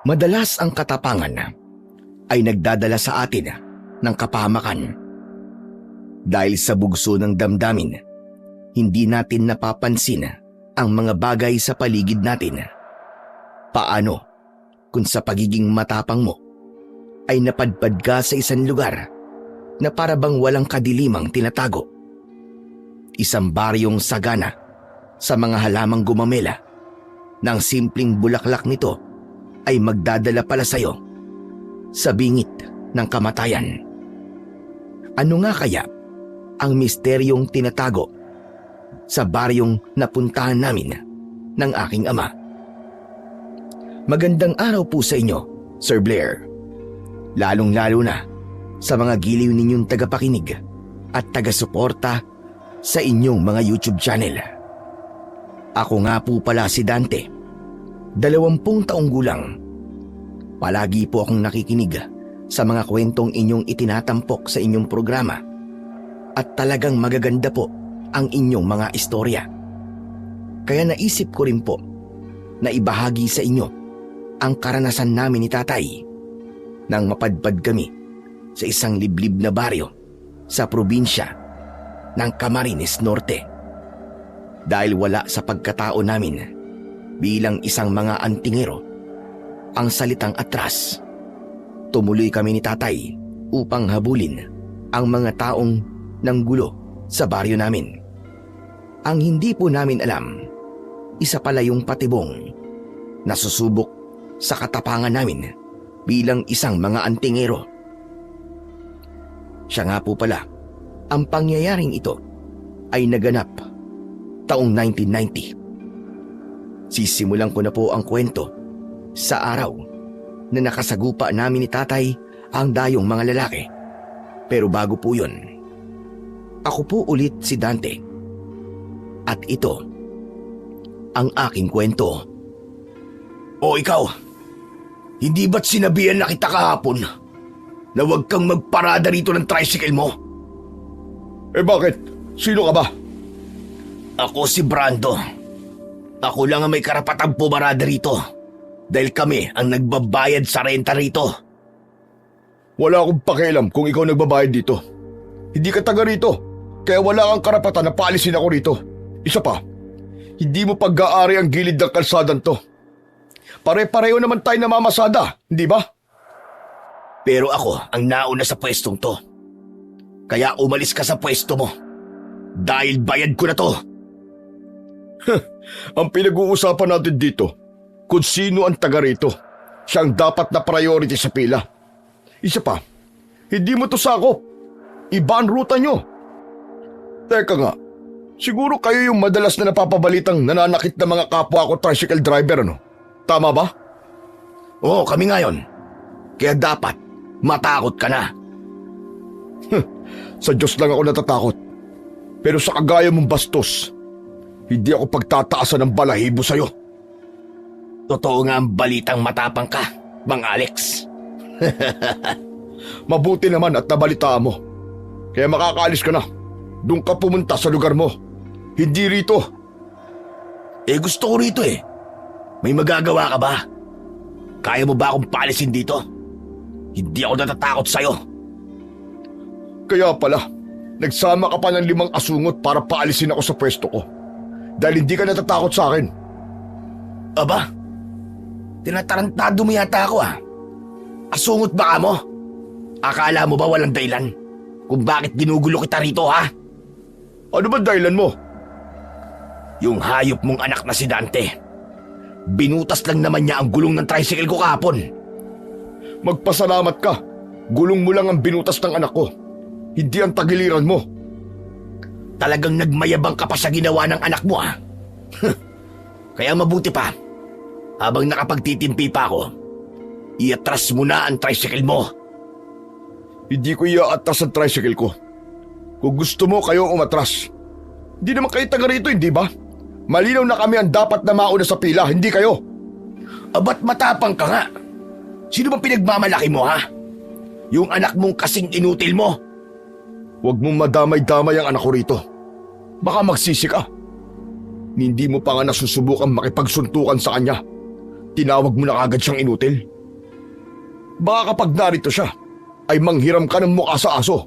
Madalas ang katapangan ay nagdadala sa atin ng kapahamakan. Dahil sa bugso ng damdamin, hindi natin napapansin ang mga bagay sa paligid natin. Paano kung sa pagiging matapang mo ay napadpad ka sa isang lugar na para bang walang kadilimang tinatago? Isang baryong sagana sa mga halamang gumamela, ng simpleng bulaklak nito ay magdadala pala sa'yo sa bingit ng kamatayan. Ano nga kaya ang misteryong tinatago sa baryong napuntahan namin ng aking ama? Magandang araw po sa inyo, Sir Blair. Lalong-lalo na sa mga giliw ninyong tagapakinig at taga-suporta sa inyong mga YouTube channel. Ako nga po pala si Dante, 20 taong gulang. Palagi po akong nakikinig sa mga kwentong inyong itinatampok sa inyong programa at talagang magaganda po ang inyong mga istorya. Kaya naisip ko rin po na ibahagi sa inyo ang karanasan namin ni tatay nang mapadpad kami sa isang liblib na baryo sa probinsya ng Camarines Norte. Dahil wala sa pagkatao namin bilang isang mga antingero ang salitang atras, tumuloy kami ni tatay upang habulin ang mga taong nanggulo sa baryo namin. Ang hindi po namin alam, isa pala yung patibong na susubok sa katapangan namin bilang isang mga antingero. Siya nga po pala, ang pangyayaring ito ay naganap taong 1990. Sisimulan ko na po ang kwento sa araw na nakasagupa namin ni tatay ang dayong mga lalaki. Pero bago po yun, ako po ulit si Dante. At ito ang aking kwento. O ikaw, hindi ba't sinabihan na kita kahapon na huwag kang magparada rito ng tricycle mo? Eh bakit? Sino ka ba? Ako si Brando. Ako lang ang may karapatang pumarada rito dahil kami ang nagbabayad sa renta rito. Wala akong pakialam kung ikaw nagbabayad dito. Hindi ka taga rito, kaya wala kang karapatan na paalisin ako rito. Isa pa, hindi mo pag-aari ang gilid ng kalsadan to. Pare-pareho naman tayo namamasada, hindi ba? Pero ako ang nauna sa pwestong to. Kaya umalis ka sa pwesto mo. Dahil bayad ko na to. Ang pinag-uusapan natin dito, kung sino ang taga rito, siya ang dapat na priority sa pila. Isa pa, hindi mo to sakop. Iba ang ruta nyo. Teka nga, siguro kayo yung madalas na napapabalitang nananakit na mga kapwa ko tricycle driver, ano? Tama ba? Oo, kami ngayon. Kaya dapat matakot ka na. Sa Diyos lang ako natatakot. Pero sa kagaya mong bastos, hindi ako pagtataasan ng balahibo sa'yo. Totoo nga ang balitang matapang ka, Mang Alex. Mabuti naman at nabalitaan mo. Kaya makakaalis ka na. Doon ka pumunta sa lugar mo. Hindi rito. Eh gusto ko rito eh. May magagawa ka ba? Kaya mo ba akong paalisin dito? Hindi ako natatakot sa'yo. Kaya pala, nagsama ka pa ng 5 asungot para paalisin ako sa pwesto ko. Dahil hindi ka natatakot sa akin. Aba, tinatarantado mo yata ako ah. Asungot ba ka mo? Akala mo ba walang dahilan kung bakit ginugulo kita rito ha? Ano ba dahilan mo? Yung hayop mong anak na si Dante. Binutas lang naman niya ang gulong ng tricycle ko kahapon. Magpasalamat ka. Gulong mo lang ang binutas ng anak ko. Hindi ang tagiliran mo. Talagang nagmayabang ka pa sa ginawa ng anak mo ah. Kaya mabuti pa, habang nakapagtitimpi pa ako, iatras mo na ang tricycle mo. Hindi ko iaatras ang tricycle ko. Kung gusto mo, kayo umatras. Hindi naman kayo taga rito, hindi ba? Malinaw na kami ang dapat na mauna sa pila, hindi kayo. Ba't matapang ka nga? Sino ba pinagmamalaki mo ha? Yung anak mong kasing inutil mo? Huwag mong madamay-damay ang anak ko rito. Baka magsisi ka. Hindi mo pa nga nasusubukan makipagsuntukan sa kanya. Tinawag mo na agad siyang inutil. Baka kapag narito siya, ay manghiram ka ng mukha sa aso.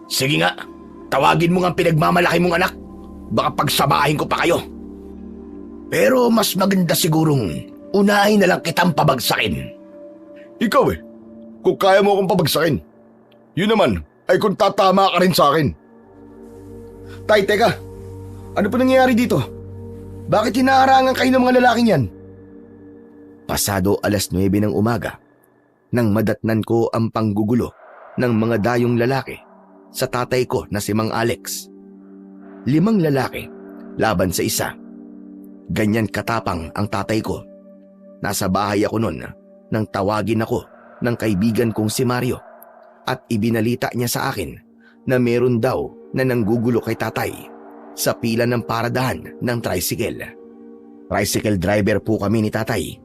Sige nga, tawagin mo nga ang pinagmamalaki mong anak. Baka pagsabahin ko pa kayo. Pero mas maganda sigurong unahin na lang kitang pabagsakin. Ikaw kung kaya mo akong pabagsakin. Yun naman ay kung tatama ka rin sa akin. Tay, teka. Ano pa nangyayari dito? Bakit hinaharangan kayo ng mga lalaking yan? Pasado 9:00 ng umaga, nang madatnan ko ang panggugulo ng mga dayong lalaki sa tatay ko na si Mang Alex. 5 lalaki laban sa isa. Ganyan katapang ang tatay ko. Nasa bahay ako noon nang tawagin ako ng kaibigan kong si Mario at ibinalita niya sa akin na meron daw na nanggugulo kay tatay sa pila ng paradahan ng tricycle. Tricycle driver po kami ni tatay.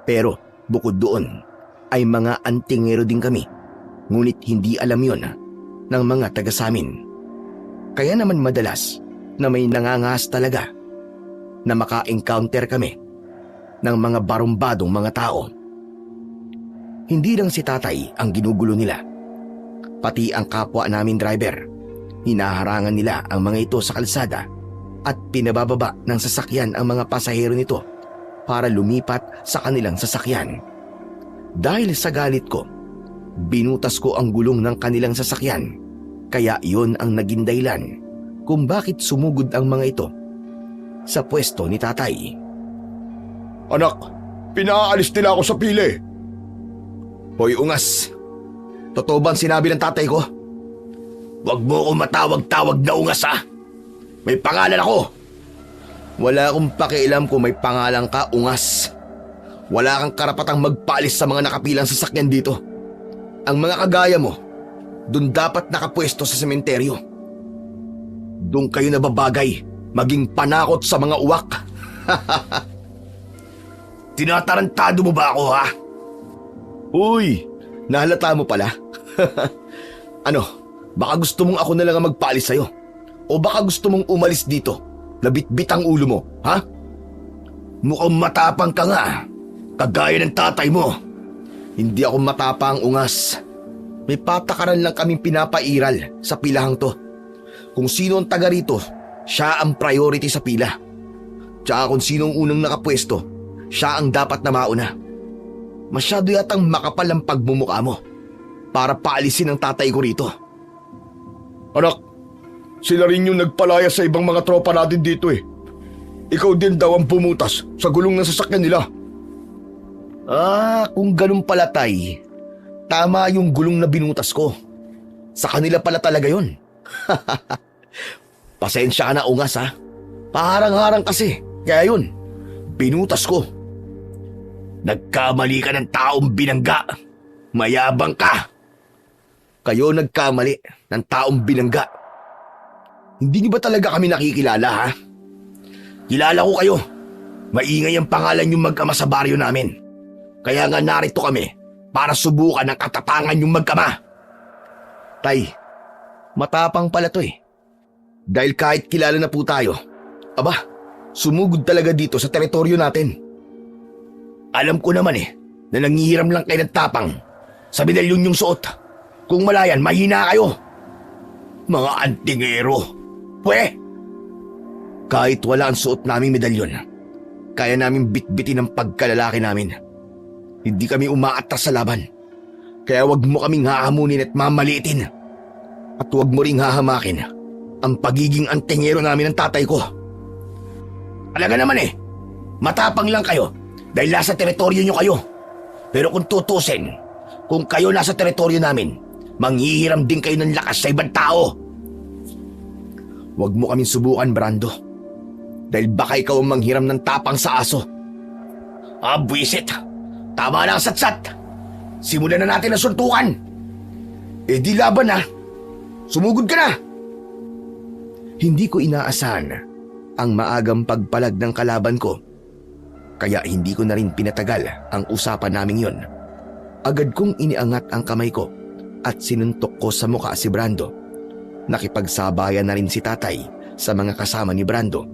Pero bukod doon ay mga antingero din kami, ngunit hindi alam yon ng mga taga samin. Kaya naman madalas na may nangangas talaga na maka-encounter kami ng mga barumbadong mga tao. Hindi lang si tatay ang ginugulo nila, pati ang kapwa namin driver. Hinaharangan nila ang mga ito sa kalsada at pinabababa ng sasakyan ang mga pasahero nito para lumipat sa kanilang sasakyan. Dahil sa galit ko, binutas ko ang gulong ng kanilang sasakyan, kaya iyon ang naging dahilan kung bakit sumugod ang mga ito sa pwesto ni tatay. Anak, pinaalis nila ako sa pili. Hoy ungas, totoo ba ang sinabi ng tatay ko? Huwag mo akong matawag-tawag na ungas ha. May pangalan ako. Wala akong pakialam kung may pangalan ka, ungas. Wala kang karapatang magpaalis sa mga nakapilang sasakyan dito. Ang mga kagaya mo, dun dapat nakapwesto sa sementeryo. Doon kayo nababagay, maging panakot sa mga uwak. Tinatarantado mo ba ako, ha? Uy, nahalata mo pala. Ano, baka gusto mong ako na lang ang magpaalis sa'yo? O baka gusto mong umalis dito? Nabitbit ang ulo mo, ha? Mukhang matapang ka nga, kagaya ng tatay mo. Hindi ako matapang, ungas. May patakaran lang kaming pinapairal sa pilahang to. Kung sino ang taga rito, siya ang priority sa pila. Tsaka kung sino ang unang nakapwesto, siya ang dapat na mauna. Masyado yatang makapal ang pagmumukha mo para paalisin ang tatay ko rito. Anak, sila rin yung nagpalaya sa ibang mga tropa natin dito Ikaw din daw ang bumutas sa gulong ng sasakyan nila. Kung ganun pala tay, tama yung gulong na binutas ko. Sa kanila pala talaga yun. Pasensya ka na ungas ha. Paharang-harang kasi, kaya yun, binutas ko. Nagkamali ka ng taong binangga. Mayabang ka. Kayo nagkamali ng taong binangga. Hindi niyo ba talaga kami nakikilala, ha? Kilala ko kayo. Maingay ang pangalan yung mag-ama sa baryo namin. Kaya nga narito kami para subukan ang katapangan yung mag-ama. Tay, matapang pala to Dahil kahit kilala na po tayo, aba, sumugod talaga dito sa teritoryo natin. Alam ko naman na nangihiram lang kayo ng tapang sa medalyon yung suot. Kung malayan, mahina kayo. Mga antingero. Pwe! Kahit wala ang suot naming medalyon, kaya namin bitbitin ang pagkalalaki namin. Hindi kami umaatras sa laban. Kaya wag mo kaming hahamunin at mamaliitin. At wag mo ring hahamakin ang pagiging antingero namin ng tatay ko. Alaga naman matapang lang kayo dahil nasa teritoryo nyo kayo. Pero kung tutusin, kung kayo nasa teritoryo namin, manghihiram din kayo ng lakas sa ibang tao. Huwag mo kaming subukan, Brando. Dahil baka ikaw ang manghiram ng tapang sa aso. Buwisit. Tama na ang satsat. Simulan na natin ang suntukan. Di laban na. Sumugod ka na. Hindi ko inaasahan ang maagang pagpalag ng kalaban ko. Kaya hindi ko na rin pinatagal ang usapan naming yon. Agad kong iniangat ang kamay ko at sinuntok ko sa mukha si Brando. Nakipagsabayan na rin si tatay sa mga kasama ni Brando.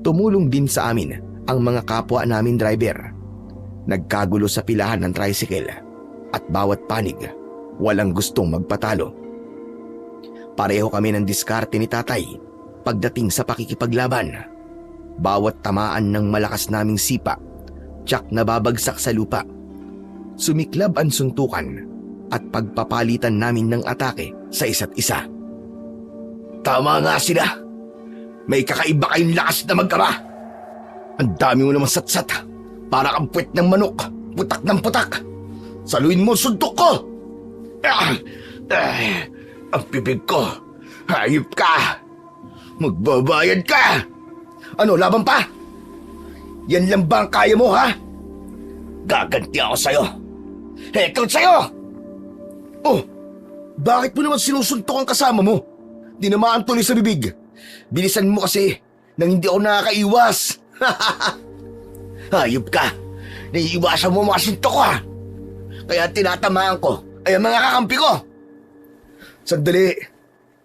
Tumulong din sa amin ang mga kapwa namin driver. Nagkagulo sa pilahan ng tricycle at bawat panig walang gustong magpatalo. Pareho kami ng diskarte ni tatay pagdating sa pakikipaglaban. Bawat tamaan ng malakas naming sipa, tiyak na babagsak sa lupa. Sumiklab ang suntukan at pagpapalitan namin ng atake sa isa't isa. Tama nga sila. May kakaiba kayong lakas na magkama. Ang dami mo naman satsat. Para kang puwet ng manok. Putak ng putak. Saluin mo ang suntok ko. Ang bibig ko. Hayop ka. Magbabayad ka. Ano, laban pa? Yan lang ba ang kaya mo, ha? Gaganti ako sa'yo. Heto sa'yo! Oh, bakit mo naman sinusuntok ang kasama mo? Dinamaan tuloy sa bibig. Bilisan mo kasi nang hindi ako nakakaiwas. Hayop ka. Naiiwasan mo mga suntok ko, ha? Kaya tinatamaan ko ay ang mga kakampi ko. Sandali.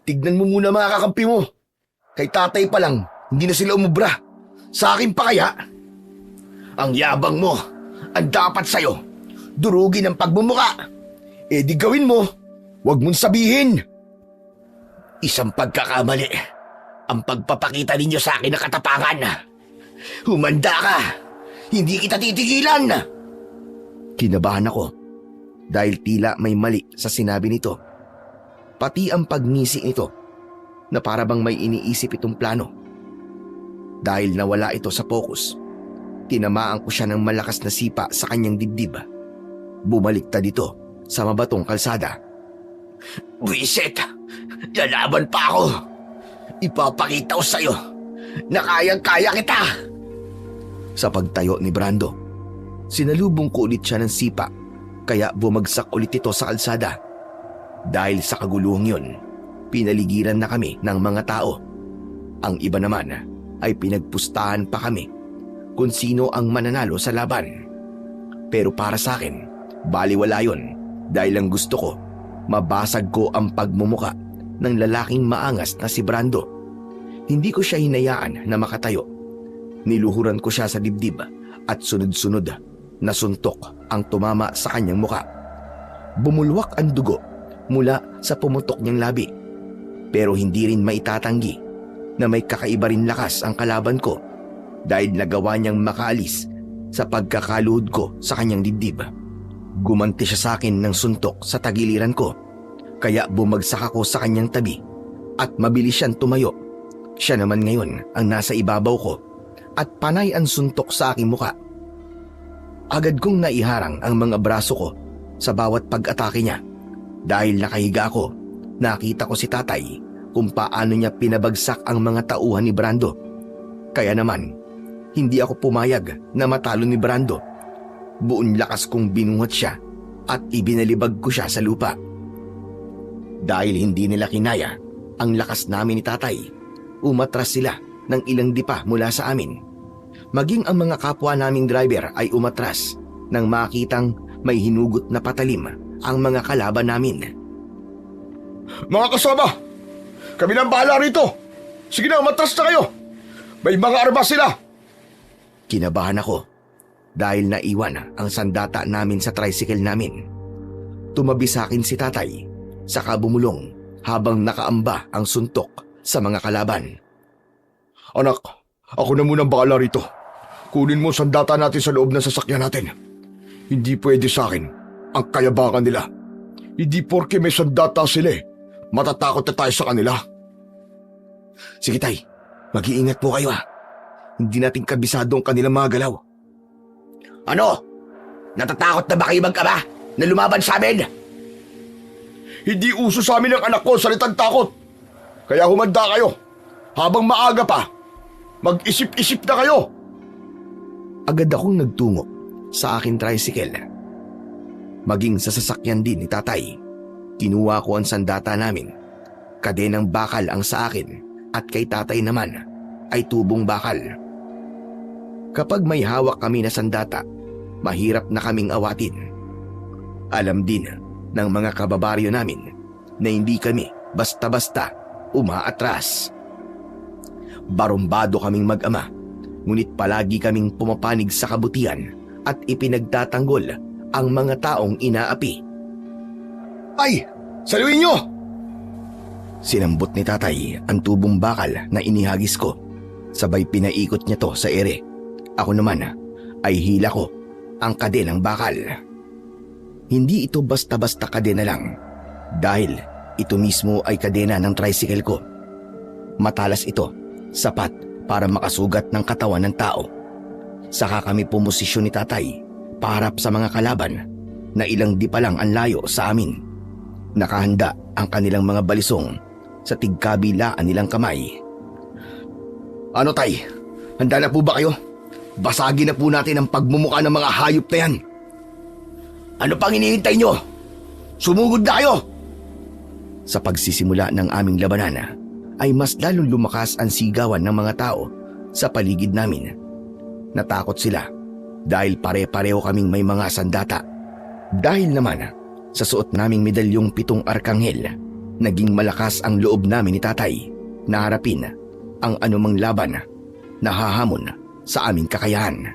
Tignan mo muna mga kakampi mo. Kay tatay pa lang, hindi na sila umubra. Sa akin pa kaya? Ang yabang mo, ang dapat sa'yo, durugin ang pagmumuka. Eh di gawin mo, huwag mong sabihin. Isang pagkakamali, ang pagpapakita ninyo sa akin na katapangan. Humanda ka, hindi kita titigilan. Kinabahan ako dahil tila may mali sa sinabi nito. Pati ang pagngisi nito na para bang may iniisip itong plano. Dahil nawala ito sa focus, tinamaan ko siya ng malakas na sipa sa kanyang dibdib. Bumaliktad ito sa mabatong kalsada. Buisit! Lalaban pa ako! Ipapakita ko sa'yo na kayang-kaya kita! Sa pagtayo ni Brando, sinalubong ko ulit siya ng sipa kaya bumagsak ulit ito sa kalsada. Dahil sa kaguluhang yun, pinaligiran na kami ng mga tao. Ang iba naman ay pinagpustahan pa kami kung sino ang mananalo sa laban. Pero para sa akin, baliwala yun dahil ang gusto ko, mabasag ko ang pagmumuka ng lalaking maangas na si Brando. Hindi ko siya hinayaan na makatayo. Niluhuran ko siya sa dibdib at sunod-sunod na suntok ang tumama sa kanyang muka. Bumulwak ang dugo mula sa pumutok niyang labi. Pero hindi rin maitatanggi na may kakaiba rin lakas ang kalaban ko dahil nagawa niyang makaalis sa pagkakaluhod ko sa kanyang dibdib. Gumanti siya sa akin ng suntok sa tagiliran ko kaya bumagsak ako sa kanyang tabi at mabilis siyang tumayo. Siya naman ngayon ang nasa ibabaw ko at panay ang suntok sa aking muka. Agad kong naiharang ang mga braso ko sa bawat pag-atake niya. Dahil nakahiga ako, nakita ko si tatay kung paano niya pinabagsak ang mga tauhan ni Brando. Kaya naman, hindi ako pumayag na matalo ni Brando. Buong lakas kong binuhat siya at ibinalibag ko siya sa lupa. Dahil hindi nila kinaya ang lakas namin ni tatay, umatras sila ng ilang dipa mula sa amin. Maging ang mga kapwa naming driver ay umatras nang makitang may hinugot na patalim ang mga kalaban namin. Mga kasama, kami na ang bahala rito. Sige na, umatras na kayo. May mga armas sila. Kinabahan ako dahil naiwan ang sandata namin sa tricycle namin. Tumabi sa akin si tatay, saka bumulong habang nakaamba ang suntok sa mga kalaban. Anak, ako na muna ang bahala rito. Kunin mo ang sandata natin sa loob ng sasakyan natin. Hindi pwede sa akin ang kayabangan nila. Hindi porke may sandata sila matatakot na tayo sa kanila. Sige tay, mag-iingat po kayo ha. Hindi natin kabisado ang kanilang mga galaw. Ano? Natatakot na ba kayo magkama na lumaban sa amin? Hindi uso sa amin ang anak ko salitang takot. Kaya humanda kayo. Habang maaga pa, mag-isip-isip na kayo. Agad akong nagtungo sa aking tricycle. Maging sa sasakyan din ni tatay, kinuha ko ang sandata namin. Kadenang bakal ang sa akin at kay tatay naman ay tubong bakal. Kapag may hawak kami na sandata, mahirap na kaming awatin. Alam din ng mga kababaryo namin na hindi kami basta-basta umaatras. Barumbado kaming mag-ama, ngunit palagi kaming pumapanig sa kabutihan at ipinagtatanggol ang mga taong inaapi. Ay! Saluhin nyo! Sinambot ni tatay ang tubong bakal na inihagis ko. Sabay pinaikot niya to sa ere. Ako naman ay hila ko ang kadenang bakal. Hindi ito basta-basta kadena lang dahil ito mismo ay kadena ng tricycle ko. Matalas ito, sapat para makasugat ng katawan ng tao. Saka kami pumosisyon ni tatay paharap sa mga kalaban na ilang di pa lang ang layo sa amin. Nakahanda ang kanilang mga balisong sa tigkabilaan nilang kamay. Ano tay? Handa na po ba kayo? Basagin na po natin ang pagmumukha ng mga hayop na yan. Ano pang hinihintay nyo? Sumugod na kayo! Sa pagsisimula ng aming labanan ay mas lalong lumakas ang sigawan ng mga tao sa paligid namin. Natakot sila dahil pare-pareho kaming may mga sandata. Dahil naman sa suot naming medalyong 7 arkanghel, naging malakas ang loob namin ni tatay na harapin ang anumang laban na hahamon sa aming kakayahan.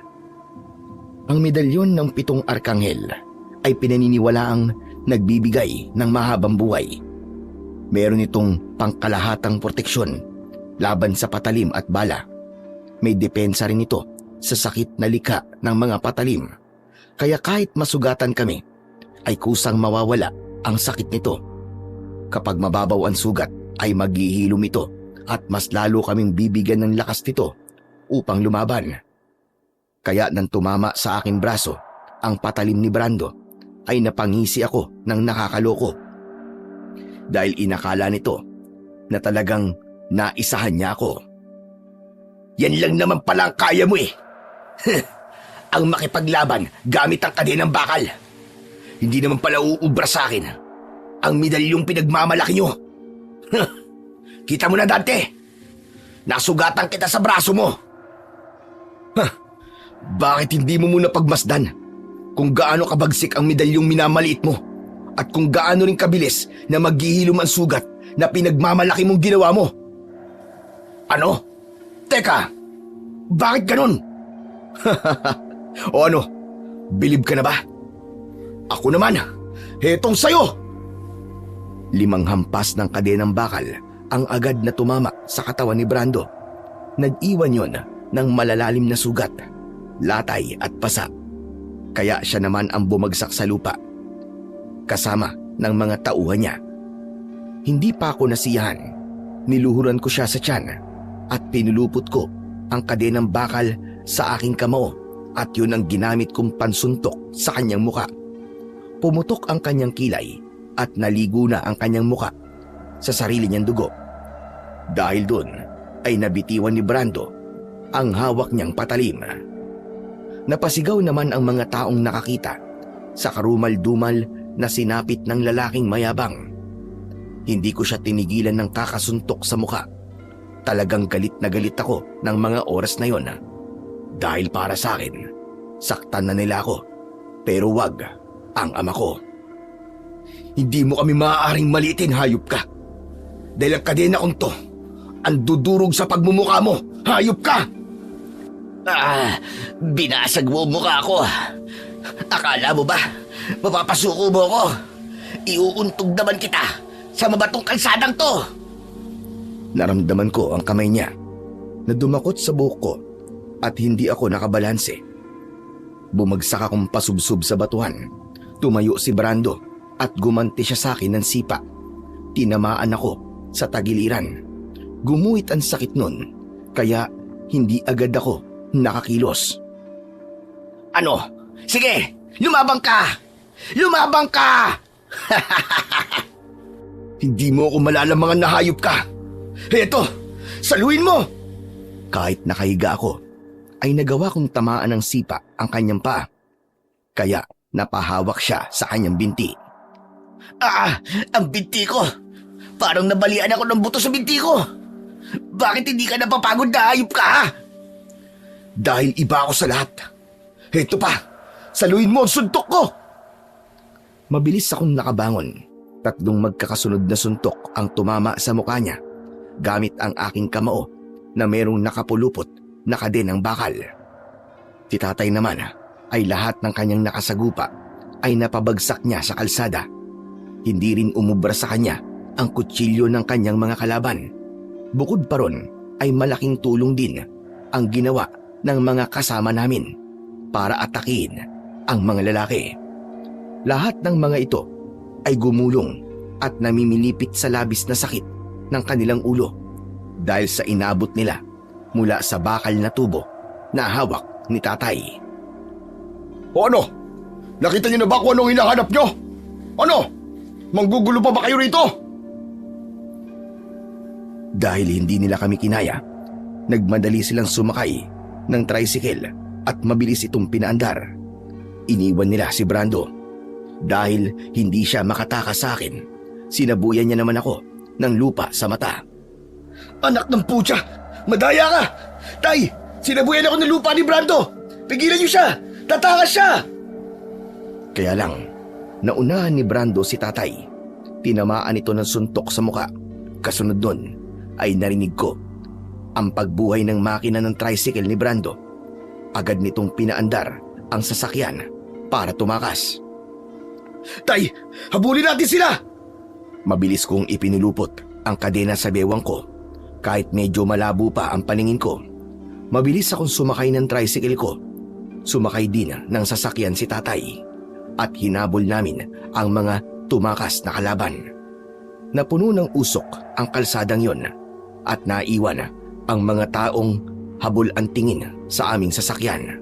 Ang medalyon ng 7 arkanghel ay pinaniniwalaang nagbibigay ng mahabang buhay. Meron itong pangkalahatang proteksyon laban sa patalim at bala. May depensa rin ito sa sakit na likha ng mga patalim. Kaya kahit masugatan kami, ay kusang mawawala ang sakit nito. Kapag mababaw ang sugat, ay maghihilom ito at mas lalo kaming bibigyan ng lakas nito upang lumaban. Kaya nang tumama sa aking braso ang patalim ni Brando, ay napangisi ako ng nakakaloko. Dahil inakala nito na talagang naisahan niya ako. Yan lang naman pala ang kaya mo eh. Ang makipaglaban gamit ang kadenang bakal. Hindi naman pala uubra sa akin ang medalyong pinagmamalaki nyo. Kita mo na, Dante. Nasugatan kita sa braso mo. Bakit hindi mo muna pagmasdan kung gaano kabagsik ang medalyong minamaliit mo at kung gaano rin kabilis na maghihilom ang sugat na pinagmamalaki mong ginawa mo? Ano? Teka, bakit ganun? O ano, bilib ka na ba? Ako naman, hetong sayo! 5 hampas ng kadenang bakal ang agad na tumama sa katawan ni Brando. Nag-iwan yon ng malalalim na sugat, latay at pasa. Kaya siya naman ang bumagsak sa lupa, kasama ng mga tauhan niya. Hindi pa ako nasiyahan. Niluhuran ko siya sa tiyan at pinulupot ko ang kadenang bakal sa aking kamao at yun ang ginamit kong pansuntok sa kanyang muka. Pumutok ang kanyang kilay at naligo na ang kanyang muka sa sarili niyang dugo. Dahil doon ay nabitiwan ni Brando ang hawak niyang patalim. Napasigaw naman ang mga taong nakakita sa karumal-dumal na sinapit ng lalaking mayabang. Hindi ko siya tinigilan ng kakasuntok sa muka. Talagang galit na galit ako ng mga oras na yon. Dahil para sa akin, saktan na nila ako, pero wag ang ama ko. Hindi mo kami maaaring maliitin, hayop ka. Dahil ang kadena kong to, ang dudurog sa pagmumukha mo, hayop ka! Binasag mo mukha ko. Akala mo ba, mapapasuko mo ko? Iuuntog naman kita sa mabatong kalsadang to. Naramdaman ko ang kamay niya na dumakot sa buhok ko at hindi ako nakabalanse. Bumagsak akong pasubsob sa batuhan. Tumayo si Brando at gumanti siya sa akin ng sipa. Tinamaan ako sa tagiliran. Gumuhit ang sakit nun, kaya hindi agad ako nakakilos. Ano? Sige, lumabang ka! Lumabang ka! Hindi mo ako malalamangan na hayop ka. Heto, saluhin mo! Kahit nakahiga ako, ay nagawa kong tamaan ng sipa ang kanyang paa. Kaya napahawak siya sa kanyang binti. Ang binti ko! Parang nabalian ako ng buto sa binti ko! Bakit hindi ka napapagod na hayop ka, ha? Dahil iba ako sa lahat. Heto pa, saluhin mo ang suntok ko! Mabilis akong nakabangon. 3 magkakasunod na suntok ang tumama sa mukha niya gamit ang aking kamao na merong nakapulupot na kadenang bakal. Si tatay naman ay lahat ng kanyang nakasagupa ay napabagsak niya sa kalsada. Hindi rin umubra sa kanya ang kutsilyo ng kanyang mga kalaban. Bukod pa ron ay malaking tulong din ang ginawa ng mga kasama namin para atakin ang mga lalaki. Lahat ng mga ito ay gumulong at namimilipit sa labis na sakit ng kanilang ulo dahil sa inabot nila mula sa bakal na tubo na hawak ni tatay. O ano? Nakita niyo na ba kung anong hinahanap niyo? Ano? Manggugulo pa ba kayo rito? Dahil hindi nila kami kinaya, nagmadali silang sumakay ng tricycle at mabilis itong pinaandar. Iniwan nila si Brando. Dahil hindi siya makatakas sa akin, sinabuyan niya naman ako ng lupa sa mata. Anak ng putya! Madaya ka! Tay! Sinabuyan ako ng lupa ni Brando! Pigilan niyo siya! Tatakas siya! Kaya lang, naunahan ni Brando si tatay. Tinamaan ito ng suntok sa muka. Kasunod nun ay narinig ko ang pagbuhay ng makina ng tricycle ni Brando. Agad nitong pinaandar ang sasakyan para tumakas. Tay! Habulin natin sila! Mabilis kong ipinulupot ang kadena sa bewang ko. Kahit medyo malabo pa ang paningin ko, mabilis akong sumakay ng tricycle ko. Sumakay din ng sasakyan si tatay at hinabol namin ang mga tumakas na kalaban. Napuno ng usok ang kalsadang yon at naiwan ang mga taong habol ang tingin sa aming sasakyan.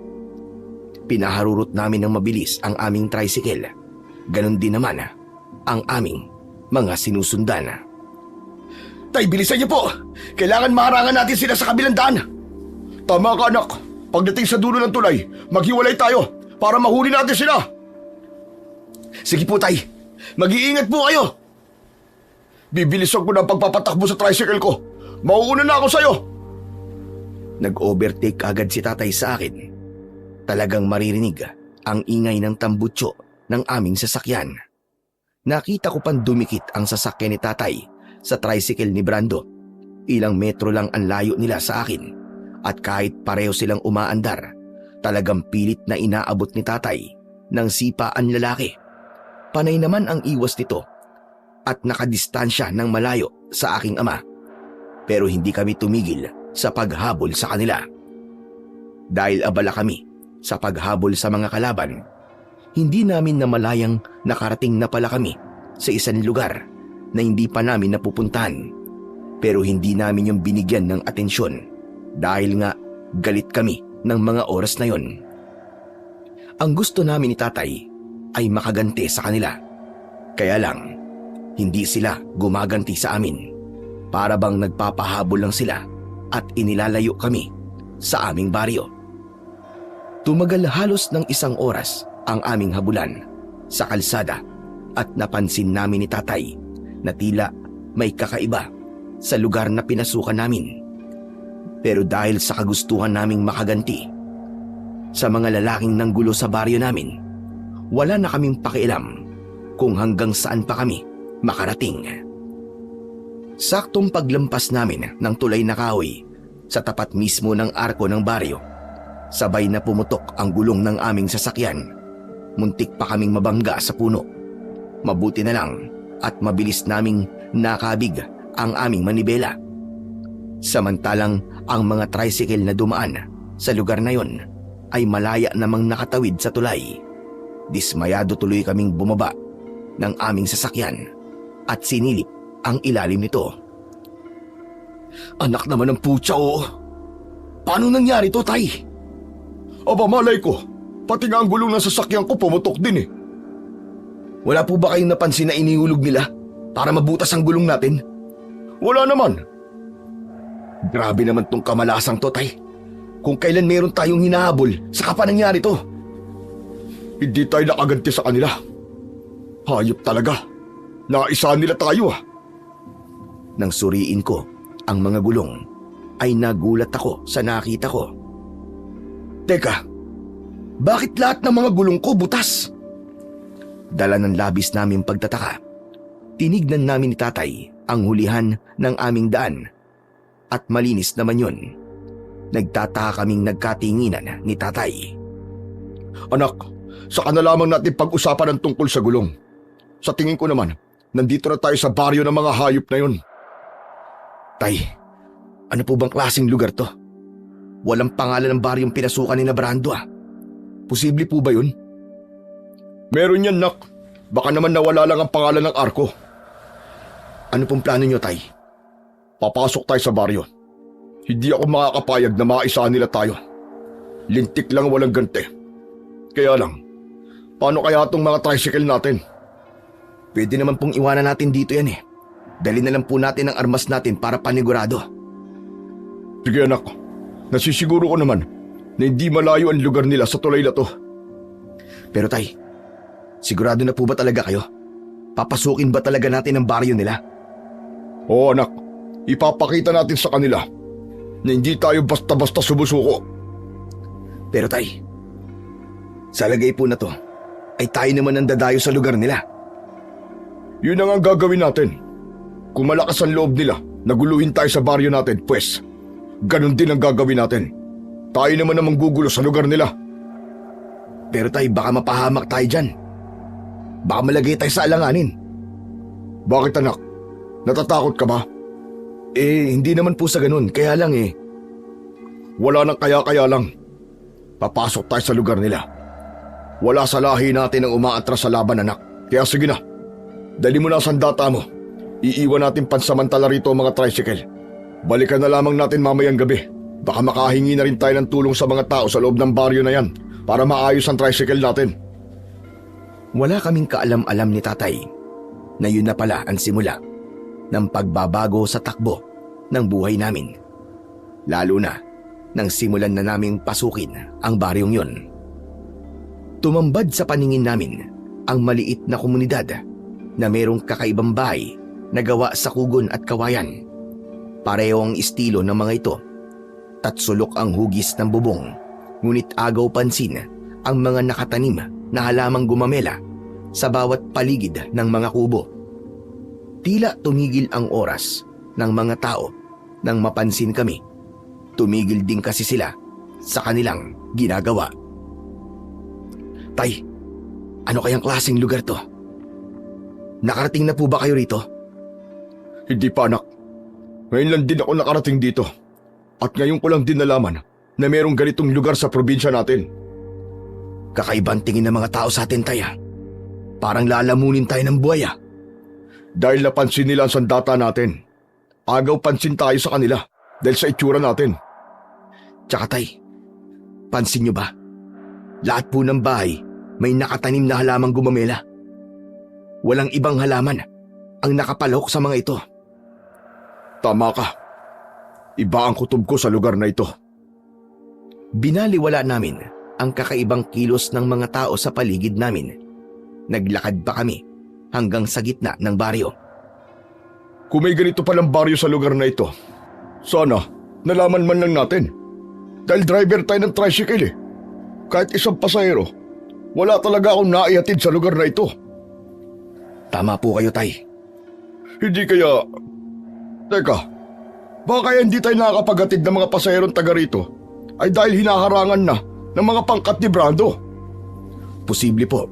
Pinaharurot namin ng mabilis ang aming tricycle. Ganon din naman ang aming mga sinusundan. Tay, bilisan niyo po! Kailangan maharangan natin sila sa kabilang daan! Tama ka, anak. Pagdating sa dulo ng tulay, maghiwalay tayo para mahuli natin sila. Sige po, Tay! Mag-iingat po kayo! Bibilisan ko na ang pagpapatakbo sa tricycle ko. Mauuna na ako sa'yo. Nag-overtake agad si tatay sa akin. Talagang maririnig ang ingay ng tambutso ng aming sasakyan. Nakita ko pang dumikit ang sasakyan ni tatay sa tricycle ni Brando. Ilang metro lang ang layo nila sa akin at kahit pareho silang umaandar, talagang pilit na inaabot ni tatay ng sipa ang lalaki. Panay naman ang iwas nito at nakadistansya ng malayo sa aking ama. Pero hindi kami tumigil sa paghabol sa kanila. Dahil abala kami sa paghabol sa mga kalaban, hindi namin namalayang nakarating na pala kami sa isang lugar na hindi pa namin napupuntahan. Pero hindi namin yung binigyan ng atensyon dahil nga galit kami ng mga oras na yon. Ang gusto namin ni tatay ay makaganti sa kanila. Kaya lang, hindi sila gumaganti sa amin. Para bang nagpapahabol lang sila at inilalayo kami sa aming baryo. Tumagal halos ng 1 oras ang aming habulan sa kalsada at napansin namin ni tatay na tila may kakaiba sa lugar na pinasukan namin. Pero dahil sa kagustuhan naming makaganti sa mga lalaking nanggulo sa baryo namin, wala na kaming pakialam kung hanggang saan pa kami makarating. Saktong paglampas namin ng tulay na kahoy sa tapat mismo ng arko ng baryo, sabay na pumutok ang gulong ng aming sasakyan. Muntik pa kaming mabangga sa puno. Mabuti na lang at mabilis naming nakabig ang aming manibela. Samantalang ang mga tricycle na dumaan sa lugar na yon ay malaya namang nakatawid sa tulay. Dismayado tuloy kaming bumaba ng aming sasakyan at sinilip ang ilalim nito. Anak naman ng putya, oo! Paano nangyari to, Tay? Aba, malay ko. Pati nga ang gulong ng sasakyan ko pumutok din eh. Wala po ba kayong napansin na inihulog nila para mabutas ang gulong natin? Wala naman. Grabe naman tong kamalasang to, Tay. Kung kailan meron tayong hinahabol, saka pa nangyari to. Hindi tayo nakaganti sa kanila. Hayop talaga. Naisahan nila tayo ah. Nang suriin ko ang mga gulong, ay nagulat ako sa nakita ko. Teka, bakit lahat ng mga gulong ko butas? Dala ng labis naming pagtataka, tinignan namin ni tatay ang hulihan ng aming daan at malinis naman yun. Nagtataka kaming nagkatinginan ni tatay. Anak, saka na lamang natin pag-usapan ang tungkol sa gulong. Sa tingin ko naman, nandito na tayo sa baryo ng mga hayop na yun. Tay, ano po bang klaseng lugar to? Walang pangalan ng baryong pinasukan ni na Brando Posible po ba yun? Meron yan, nak. Baka naman nawala lang ang pangalan ng arko. Ano pong plano nyo, Tay? Papasok tayo sa baryo. Hindi ako makakapayag na maisa nila tayo. Lintik lang walang ganti. Kaya lang, paano kaya itong mga tricycle natin? Pwede naman pong iwanan natin dito yan Dali na lang po natin ang armas natin para panigurado. Sige anak, nasisiguro ko naman na hindi malayo ang lugar nila sa tulay na to. Pero Tay, sigurado na po ba talaga kayo? Papasukin ba talaga natin ang baryo nila? Oo anak, ipapakita natin sa kanila na hindi tayo basta-basta sumusuko. Pero Tay, sa lagay po na to, ay tayo naman ang dadayo sa lugar nila. Yun ang gagawin natin. Kung malakas ang loob nila, naguluhin tayo sa baryo natin, pues, ganun din ang gagawin natin. Tayo naman ang manggugulo sa lugar nila. Pero Tay, baka mapahamak tayo dyan. Baka malagay tayo sa alanganin. Bakit anak? Natatakot ka ba? Hindi naman po sa ganun, kaya lang Wala nang kaya-kaya lang. Papasok tayo sa lugar nila. Wala sa lahi natin ang umaatras sa laban, anak. Kaya sige na, dali mo na ang sandata mo. Iiwan natin pansamantala rito ang mga tricycle. Balikan na lamang natin mamayang gabi. Baka makahingi na rin tayo ng tulong sa mga tao sa loob ng baryo na yan para maayos ang tricycle natin. Wala kaming kaalam-alam ni Tatay na yun na pala ang simula ng pagbabago sa takbo ng buhay namin. Lalo na nang simulan na naming pasukin ang baryong yun. Tumambad sa paningin namin ang maliit na komunidad na merong kakaibang bahay na gawa sa kugon at kawayan. Pareho ang estilo ng mga ito. Tatsulok ang hugis ng bubong, ngunit agaw pansin ang mga nakatanim na halamang gumamela sa bawat paligid ng mga kubo. Tila tumigil ang oras ng mga tao nang mapansin kami. Tumigil din kasi sila sa kanilang ginagawa. Tay, ano kayang klaseng lugar to? Nakarating na po ba kayo rito? Hindi pa anak. Ngayon lang din ako nakarating dito. At ngayon ko lang din nalaman na merong ganitong lugar sa probinsya natin. Kakaibang tingin ng mga tao sa atin, Tay. Parang lalamunin tayo ng buhay. Dahil napansin nila ang sandata natin. Agaw pansin tayo sa kanila dahil sa itsura natin. Tsaka Tay, pansin nyo ba? Lahat po ng bahay may nakatanim na halamang gumamela. Walang ibang halaman ang nakapalok sa mga ito. Tama ka. Iba ang kutob ko sa lugar na ito. Binaliwala namin ang kakaibang kilos ng mga tao sa paligid namin. Naglakad pa kami hanggang sa gitna ng baryo. Kung may ganito palang baryo sa lugar na ito, sana nalaman man lang natin. Dahil driver tayo ng tricycle Kahit isang pasahero, wala talaga akong naihatid sa lugar na ito. Tama po kayo, Tay. Hindi kaya... Teka, baka kaya hindi tayo nakakapaghatid ng mga pasaherong taga rito ay dahil hinaharangan na ng mga pangkat ni Brando. Posible po,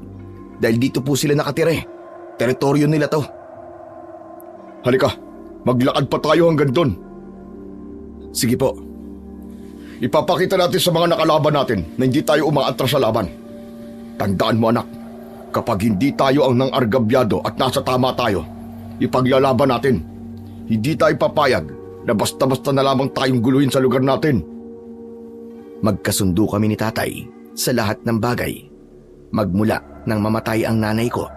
dahil dito po sila nakatira Teritoryo nila to. Halika, maglakad pa tayo hanggang doon. Sige po. Ipapakita natin sa mga nakalaban natin na hindi tayo umaatras sa laban. Tandaan mo anak, kapag hindi tayo ang nangargabyado at nasa tama tayo, ipaglalaban natin. Hindi tayo papayag na basta-basta na lamang tayong guluhin sa lugar natin. Magkasundo kami ni Tatay sa lahat ng bagay. Magmula nang mamatay ang nanay ko,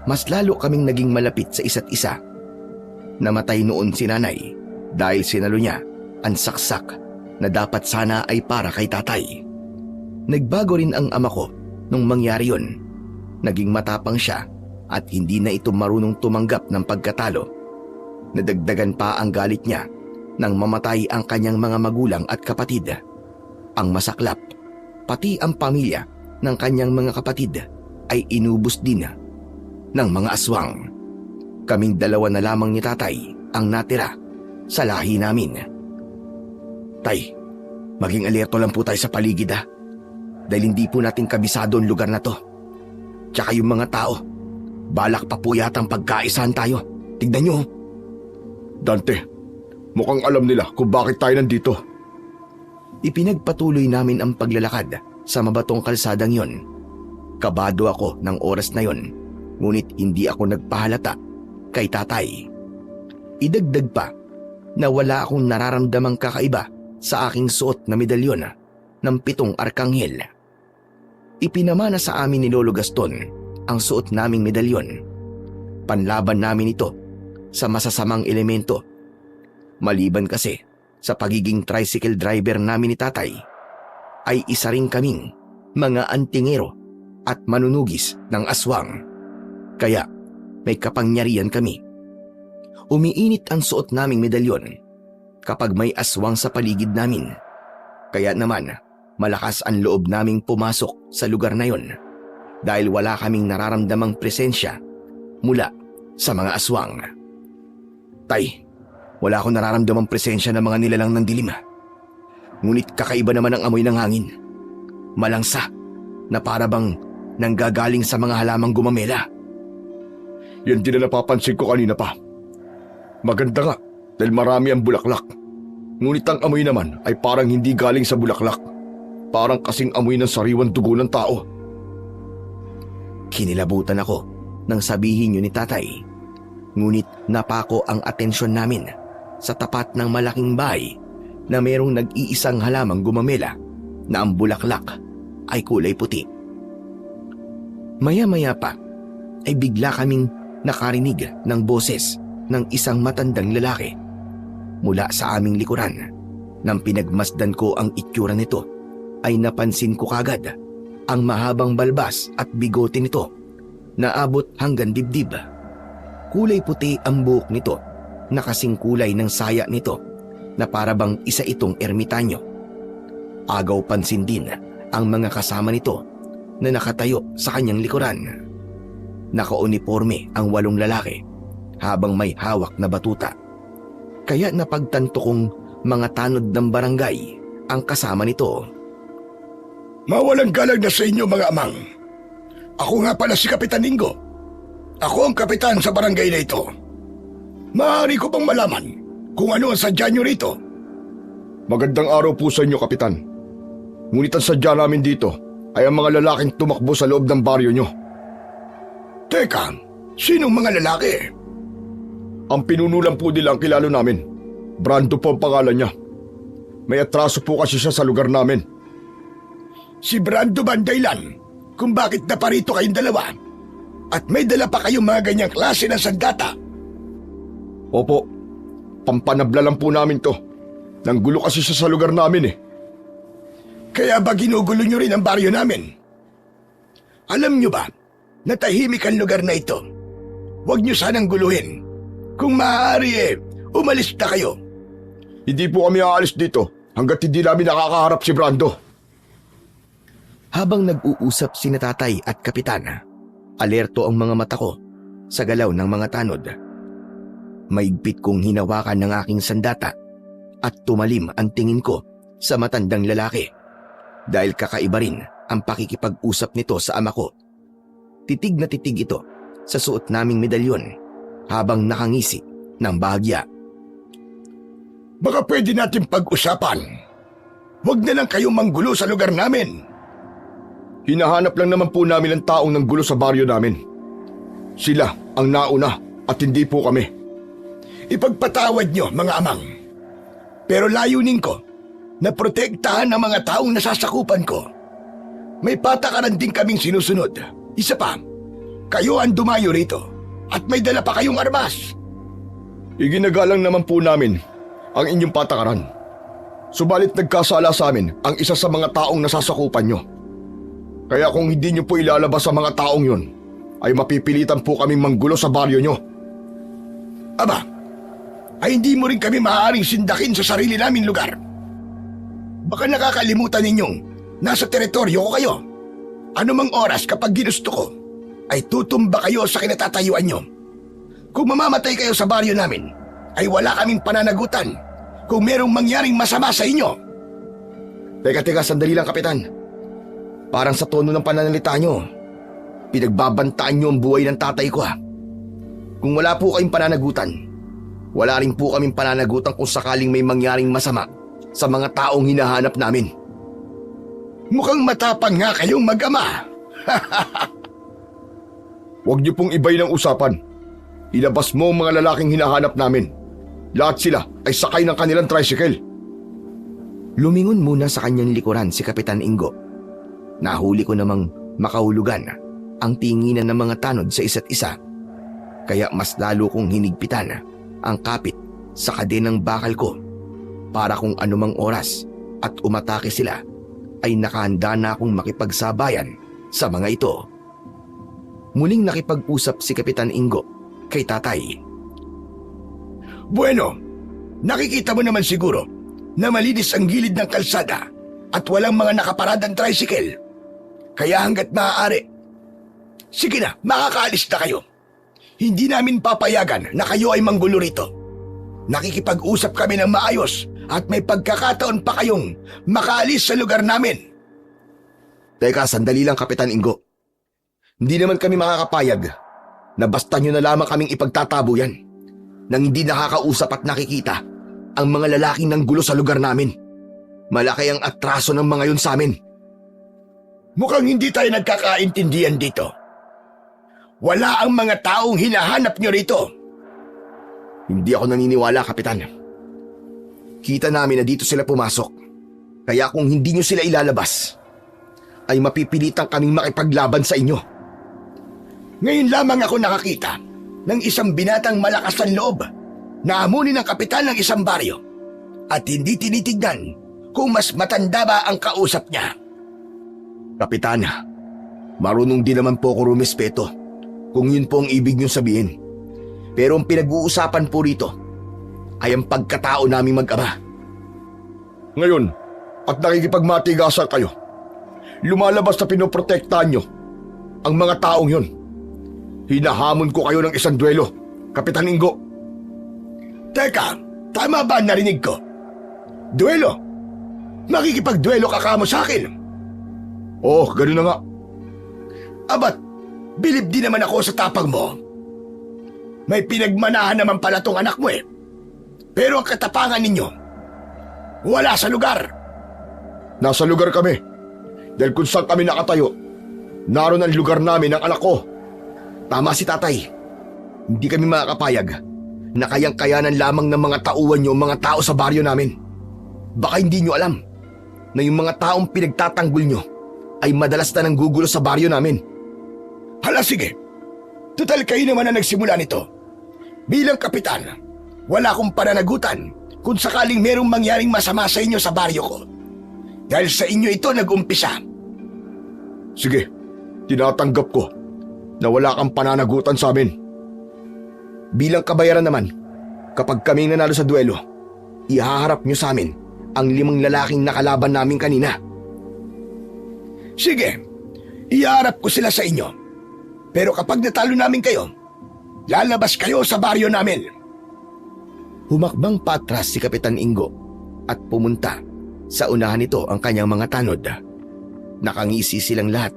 mas lalo kaming naging malapit sa isa't isa. Namatay noon si nanay dahil sinalo niya ang saksak na dapat sana ay para kay Tatay. Nagbago rin ang ama ko nung mangyari yun. Naging matapang siya at hindi na ito marunong tumanggap ng pagkatalo. Nadagdagan pa ang galit niya nang mamatay ang kanyang mga magulang at kapatid. Ang masaklap, pati ang pamilya ng kanyang mga kapatid ay inubos din ng mga aswang. Kaming dalawa na lamang ni Tatay ang natira sa lahi namin. Tay, maging alerto lang po tayo sa paligid dahil hindi po natin kabisado ang lugar na to. Tsaka yung mga tao, balak pa po yatang pagkaisahan tayo. Tignan nyo. Dante, mukhang alam nila kung bakit tayo nandito. Ipinagpatuloy namin ang paglalakad sa mabatong kalsadang yon. Kabado ako ng oras na yon, ngunit hindi ako nagpahalata kay tatay. Idagdag pa na wala akong nararamdamang kakaiba sa aking suot na medalyon ng 7 arkanghel. Ipinamana sa amin ni Lolo Gaston ang suot naming medalyon. Panlaban namin ito sa masasamang elemento. Maliban kasi sa pagiging tricycle driver namin ni tatay, ay isa rin kaming mga antingero at manunugis ng aswang. Kaya may kapangyarihan kami. Umiinit ang suot naming medalyon kapag may aswang sa paligid namin. Kaya naman, malakas ang loob naming pumasok sa lugar na yon dahil wala kaming nararamdamang presensya mula sa mga aswang. Tay, wala akong nararamdamang presensya ng mga nilalang ng dilim. Ngunit kakaiba naman ang amoy ng hangin. Malangsa na para bang nanggagaling sa mga halamang gumamela. Yan din na napapansin ko kanina pa. Maganda nga dahil marami ang bulaklak. Ngunit ang amoy naman ay parang hindi galing sa bulaklak. Parang kasing amoy ng sariwang dugo ng tao. Kinilabutan ako nang sabihin niyo ni tatay. Ngunit napako ang atensyon namin sa tapat ng malaking bahay na mayroong nag-iisang halamang gumamela na ang bulaklak ay kulay puti. Maya-maya pa ay bigla kaming nakarinig ng boses ng isang matandang lalaki mula sa aming likuran. Nang pinagmasdan ko ang itsura nito ay napansin ko kagad ang mahabang balbas at bigote nito na abot hanggang dibdib. Kulay puti ang buhok nito na kasing kulay ng saya nito na para bang isa itong ermitanyo. Agaw pansin din ang mga kasama nito na nakatayo sa kanyang likuran. Nakauniporme ang 8 lalaki habang may hawak na batuta. Kaya napagtanto kong mga tanod ng barangay ang kasama nito. Mawalang galang na sa inyo mga amang. Ako nga pala si Kapitan Ingo. Ako ang kapitan sa barangay na ito. Maaari ko bang malaman kung ano ang sadya nyo rito? Magandang araw po sa inyo, Kapitan. Ngunit ang sadya namin dito ay ang mga lalaking tumakbo sa loob ng baryo nyo. Teka, sinong mga lalaki? Ang pinunulan po nila ang kilalo namin. Brando po ang pangalan niya. May atraso po kasi siya sa lugar namin. Si Brando ba ang dahilan kung bakit naparito kayong dalawa? At may dala pa kayong mga ganyang klase ng sandata? Opo, pampanabla lang po namin to. Nanggulo kasi siya sa lugar namin eh. Kaya ba ginugulo nyo rin ang baryo namin? Alam nyo ba, na tahimik ang lugar na ito. Huwag nyo sanang guluhin. Kung maaari umalis na kayo. Hindi po kami aalis dito hanggat hindi namin nakakaharap si Brando. Habang nag-uusap si tatay at kapitan, alerto ang mga mata ko sa galaw ng mga tanod. Maigpit kong hinawakan ng aking sandata at tumalim ang tingin ko sa matandang lalaki dahil kakaiba rin ang pakikipag-usap nito sa ama ko. Titig na titig ito sa suot naming medalyon habang nakangisi ng bahagya. Baka pwede natin pag-usapan. Huwag na lang kayong manggulo sa lugar namin. Hinahanap lang naman po namin ang taong nanggulo sa baryo namin. Sila ang nauna at hindi po kami. Ipagpatawad nyo, mga amang. Pero layunin ko na protektahan ang mga taong nasasakupan ko. May patakaran din kaming sinusunod. Isa pa, kayo ang dumayo rito at may dala pa kayong armas. Iginagalang naman po namin ang inyong patakaran. Subalit nagkasala sa amin ang isa sa mga taong nasasakupan nyo. Kaya kung hindi nyo po ilalabas sa mga taong yun, ay mapipilitan po kaming manggulo sa baryo nyo. Aba, ay hindi mo rin kami maaaring sindakin sa sarili naming lugar. Baka nakakalimutan ninyong nasa teritoryo ko kayo. Anumang oras kapag ginusto ko, ay tutumba kayo sa kinatatayuan nyo. Kung mamamatay kayo sa baryo namin, ay wala kaming pananagutan kung merong mangyaring masama sa inyo. Teka, sandali lang, Kapitan. Parang sa tono ng pananalita nyo, pinagbabantaan nyo ang buhay ng tatay ko ha. Kung wala po kayong pananagutan, wala rin po kaming pananagutan kung sakaling may mangyaring masama sa mga taong hinahanap namin. Mukhang matapang nga kayong mag-ama. Huwag niyo pong ibay ng usapan. Ilabas mo ang mga lalaking hinahanap namin. Lahat sila ay sakay ng kanilang tricycle. Lumingon muna sa kanyang likuran si Kapitan Ingo. Nahuli ko namang makahulugan ang tinginan ng mga tanod sa isa't isa. Kaya mas lalo kong hinigpitan ang kapit sa kadenang bakal ko para kung anumang oras at umatake sila ay nakahanda na akong makipagsabayan sa mga ito. Muling nakipag-usap si Kapitan Ingo kay tatay. Bueno, nakikita mo naman siguro na malinis ang gilid ng kalsada at walang mga nakaparadang tricycle. Kaya hanggat maaari, sige na, makakaalis na kayo. Hindi namin papayagan na kayo ay manggulo rito. Nakikipag-usap kami ng maayos at may pagkakataon pa kayong makaalis sa lugar namin. Teka, sandali lang Kapitan Ingo. Hindi naman kami makakapayag na basta nyo na lamang kaming ipagtatabo yan nang hindi nakakausap at nakikita ang mga lalaking ng gulo sa lugar namin. Malaki ang atraso ng mga yun sa amin. Mukhang hindi tayo nagkakaintindihan dito. Wala ang mga taong hinahanap nyo rito. Hindi ako naniniwala, Kapitan. Kita namin na dito sila pumasok. Kaya kung hindi nyo sila ilalabas, ay mapipilitan kaming makipaglaban sa inyo. Ngayon lamang ako nakakita ng isang binatang malakas ang loob na amunin ng kapitan ng isang baryo at hindi tinitignan kung mas matanda ba ang kausap niya. Kapitan, marunong din naman po ako rumispeto kung yun po ang ibig niyong sabihin. Pero ang pinag-uusapan po rito ay ang pagkatao naming mag-ama. Ngayon, at nakikipagmatigasan kayo, lumalabas na pinoprotektahan nyo ang mga taong yun. Hinahamon ko kayo ng isang duelo, Kapitan Ingo. Teka, tama ba ang narinig ko? Duelo? Makikipagduelo ka kamo sa akin? Oh, ganun na nga. Abat, bilib din naman ako sa tapang mo. May pinagmanahan naman pala tong anak mo eh. Pero ang katapangan ninyo, wala sa lugar. Nasa lugar kami. Dahil kung saan kami nakatayo, naroon ang lugar namin ng anak ko. Tama si tatay. Hindi kami makakapayag na kayang-kayanan lamang ng mga tauhan nyo ang mga tao sa baryo namin. Baka hindi nyo alam na yung mga taong pinagtatanggol nyo ay madalas na nanggugulo sa baryo namin. Hala sige, total kayo naman ang nagsimula nito. Bilang kapitan, wala akong pananagutan kung sakaling merong mangyaring masama sa inyo sa baryo ko. Dahil sa inyo ito nag-umpisa. Sige, tinatanggap ko na wala kang pananagutan sa amin. Bilang kabayaran naman, kapag kaming nanalo sa duelo, ihaharap nyo sa amin ang 5 lalaking nakalaban namin kanina. Sige, iharap ko sila sa inyo. Pero kapag natalo namin kayo, lalabas kayo sa baryo namin. Humakbang patras si Kapitan Ingo at pumunta sa unahan nito ang kanyang mga tanod. Nakangisi silang lahat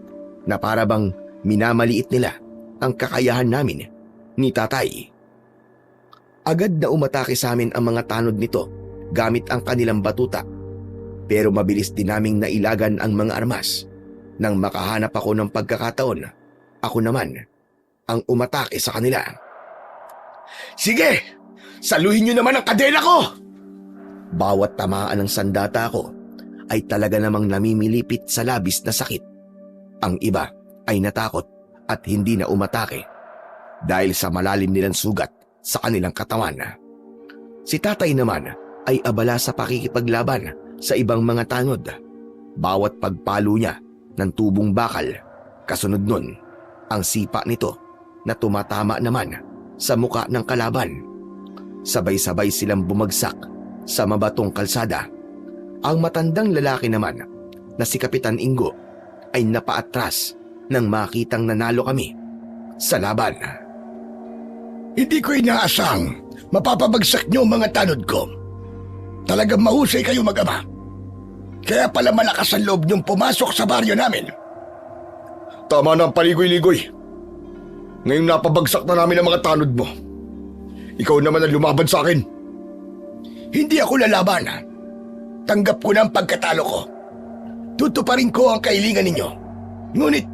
na para bang minamaliit nila ang kakayahan namin ni tatay. Agad na umatake sa amin ang mga tanod nito gamit ang kanilang batuta. Pero mabilis din naming nailagan ang mga armas. Nang makahanap ako ng pagkakataon, ako naman ang umatake sa kanila. Sige, saluhin nyo naman ang kadena ko! Bawat tamaan ng sandata ko ay talaga namang namimilipit sa labis na sakit. Ang iba ay natakot at hindi na umatake dahil sa malalim nilang sugat sa kanilang katawan. Si tatay naman ay abala sa pakikipaglaban sa ibang mga tanod. Bawat pagpalo niya ng tubong bakal, kasunod nun ang sipa nito na tumatama naman sa muka ng kalaban. Sabay-sabay silang bumagsak sa mabatong kalsada. Ang matandang lalaki naman na si Kapitan Ingo ay napaatras nang makitang nanalo kami sa laban. Hindi ko inaasang mapapabagsak niyo mga tanod ko. Talagang mahusay kayo mag-ama. Kaya pala malakas ang loob niyong pumasok sa baryo namin Tama na ang paligoy-ligoy. Ngayong napabagsak na namin ang mga tanod mo. Ikaw naman ang lumaban sa akin. Hindi ako lalaban. Tanggap ko na ang pagkatalo ko. Tutuparin ko ang kahilingan ninyo. Ngunit,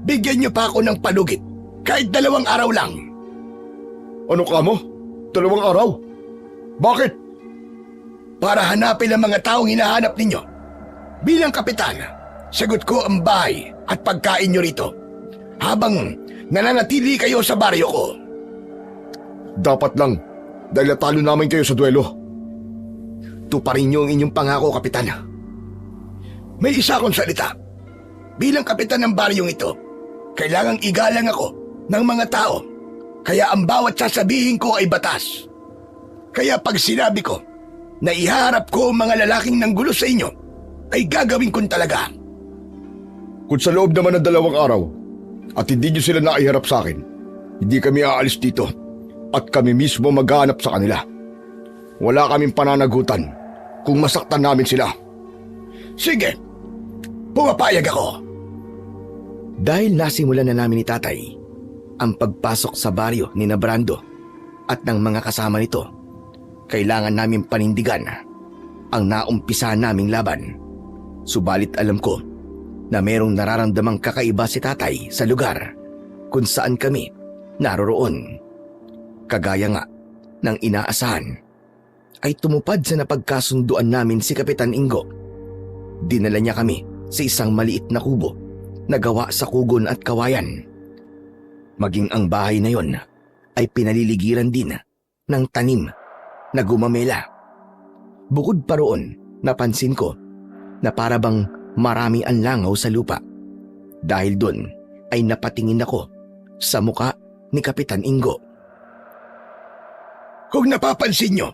bigyan niyo pa ako ng palugit. Kahit 2 araw lang. Ano ka mo? 2 araw? Bakit? Para hanapin ang mga taong hinahanap ninyo. Bilang kapitan, sagot ko ang bahay at pagkain nyo rito. Habang nananatili kayo sa baryo ko. Dapat lang, dahil natalo namin kayo sa duelo. Tuparin niyo ang inyong pangako, Kapitan. May isa akong salita. Bilang kapitan ng baryong ito, kailangang igalang ako ng mga tao. Kaya ang bawat sasabihin ko ay batas. Kaya pag sinabi ko na iharap ko ang mga lalaking nanggulo sa inyo, ay gagawin ko talaga. Kung sa loob naman ng 2 araw at hindi nyo sila naiharap sa akin, hindi kami aalis dito at kami mismo maghanap sa kanila. Wala kaming pananagutan kung masaktan namin sila. Sige, pumapayag ako. Dahil nasimulan na namin ni Tatay ang pagpasok sa baryo ni Brando at ng mga kasama nito, kailangan namin panindigan ang naumpisa naming laban. Subalit alam ko na merong nararamdamang kakaiba si Tatay sa lugar kung saan kami naroroon. Kagaya nga ng inaasahan, ay tumupad sa napagkasunduan namin si Kapitan Ingo. Dinala niya kami sa isang maliit na kubo na gawa sa kugon at kawayan. Maging ang bahay na yon ay pinaliligiran din ng tanim na gumamela. Bukod pa roon, napansin ko na para bang marami ang langaw sa lupa. Dahil doon ay napatingin ako sa muka ni Kapitan Ingo. Kung napapansin nyo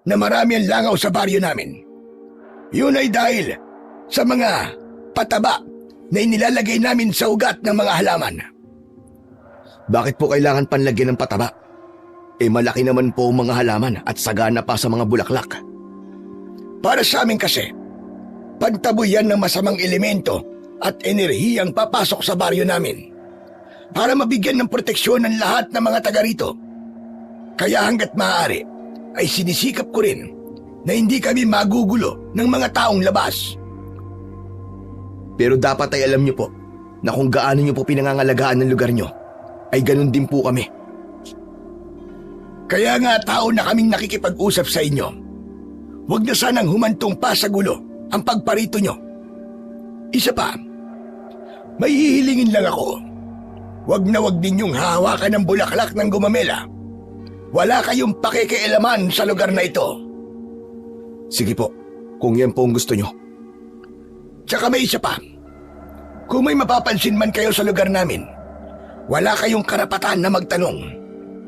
na marami ang langaw sa baryo namin, yun ay dahil sa mga pataba na inilalagay namin sa ugat ng mga halaman. Bakit po kailangan panlagyan ng pataba? Malaki naman po ang mga halaman at sagana pa sa mga bulaklak. Para sa amin kasi, pantaboy yan ng masamang elemento at enerhiyang papasok sa baryo namin para mabigyan ng proteksyon ng lahat ng mga taga rito. Kaya hanggat maaari ay sinisikap ko rin na hindi kami magugulo ng mga taong labas. Pero dapat ay alam niyo po na kung gaano niyo po pinangangalagaan ng lugar niyo, ay ganun din po kami. Kaya nga tao na kaming nakikipag-usap sa inyo. Huwag na sanang humantong pa sa gulo ang pagparito nyo. Isa pa, may hihilingin lang ako. Huwag na huwag ninyong hahawakan ng bulaklak ng gumamela. Wala kayong pakikialaman sa lugar na ito. Sige po, kung yan po ang gusto niyo. Tsaka may isa pa. Kung may mapapansin man kayo sa lugar namin, wala kayong karapatan na magtanong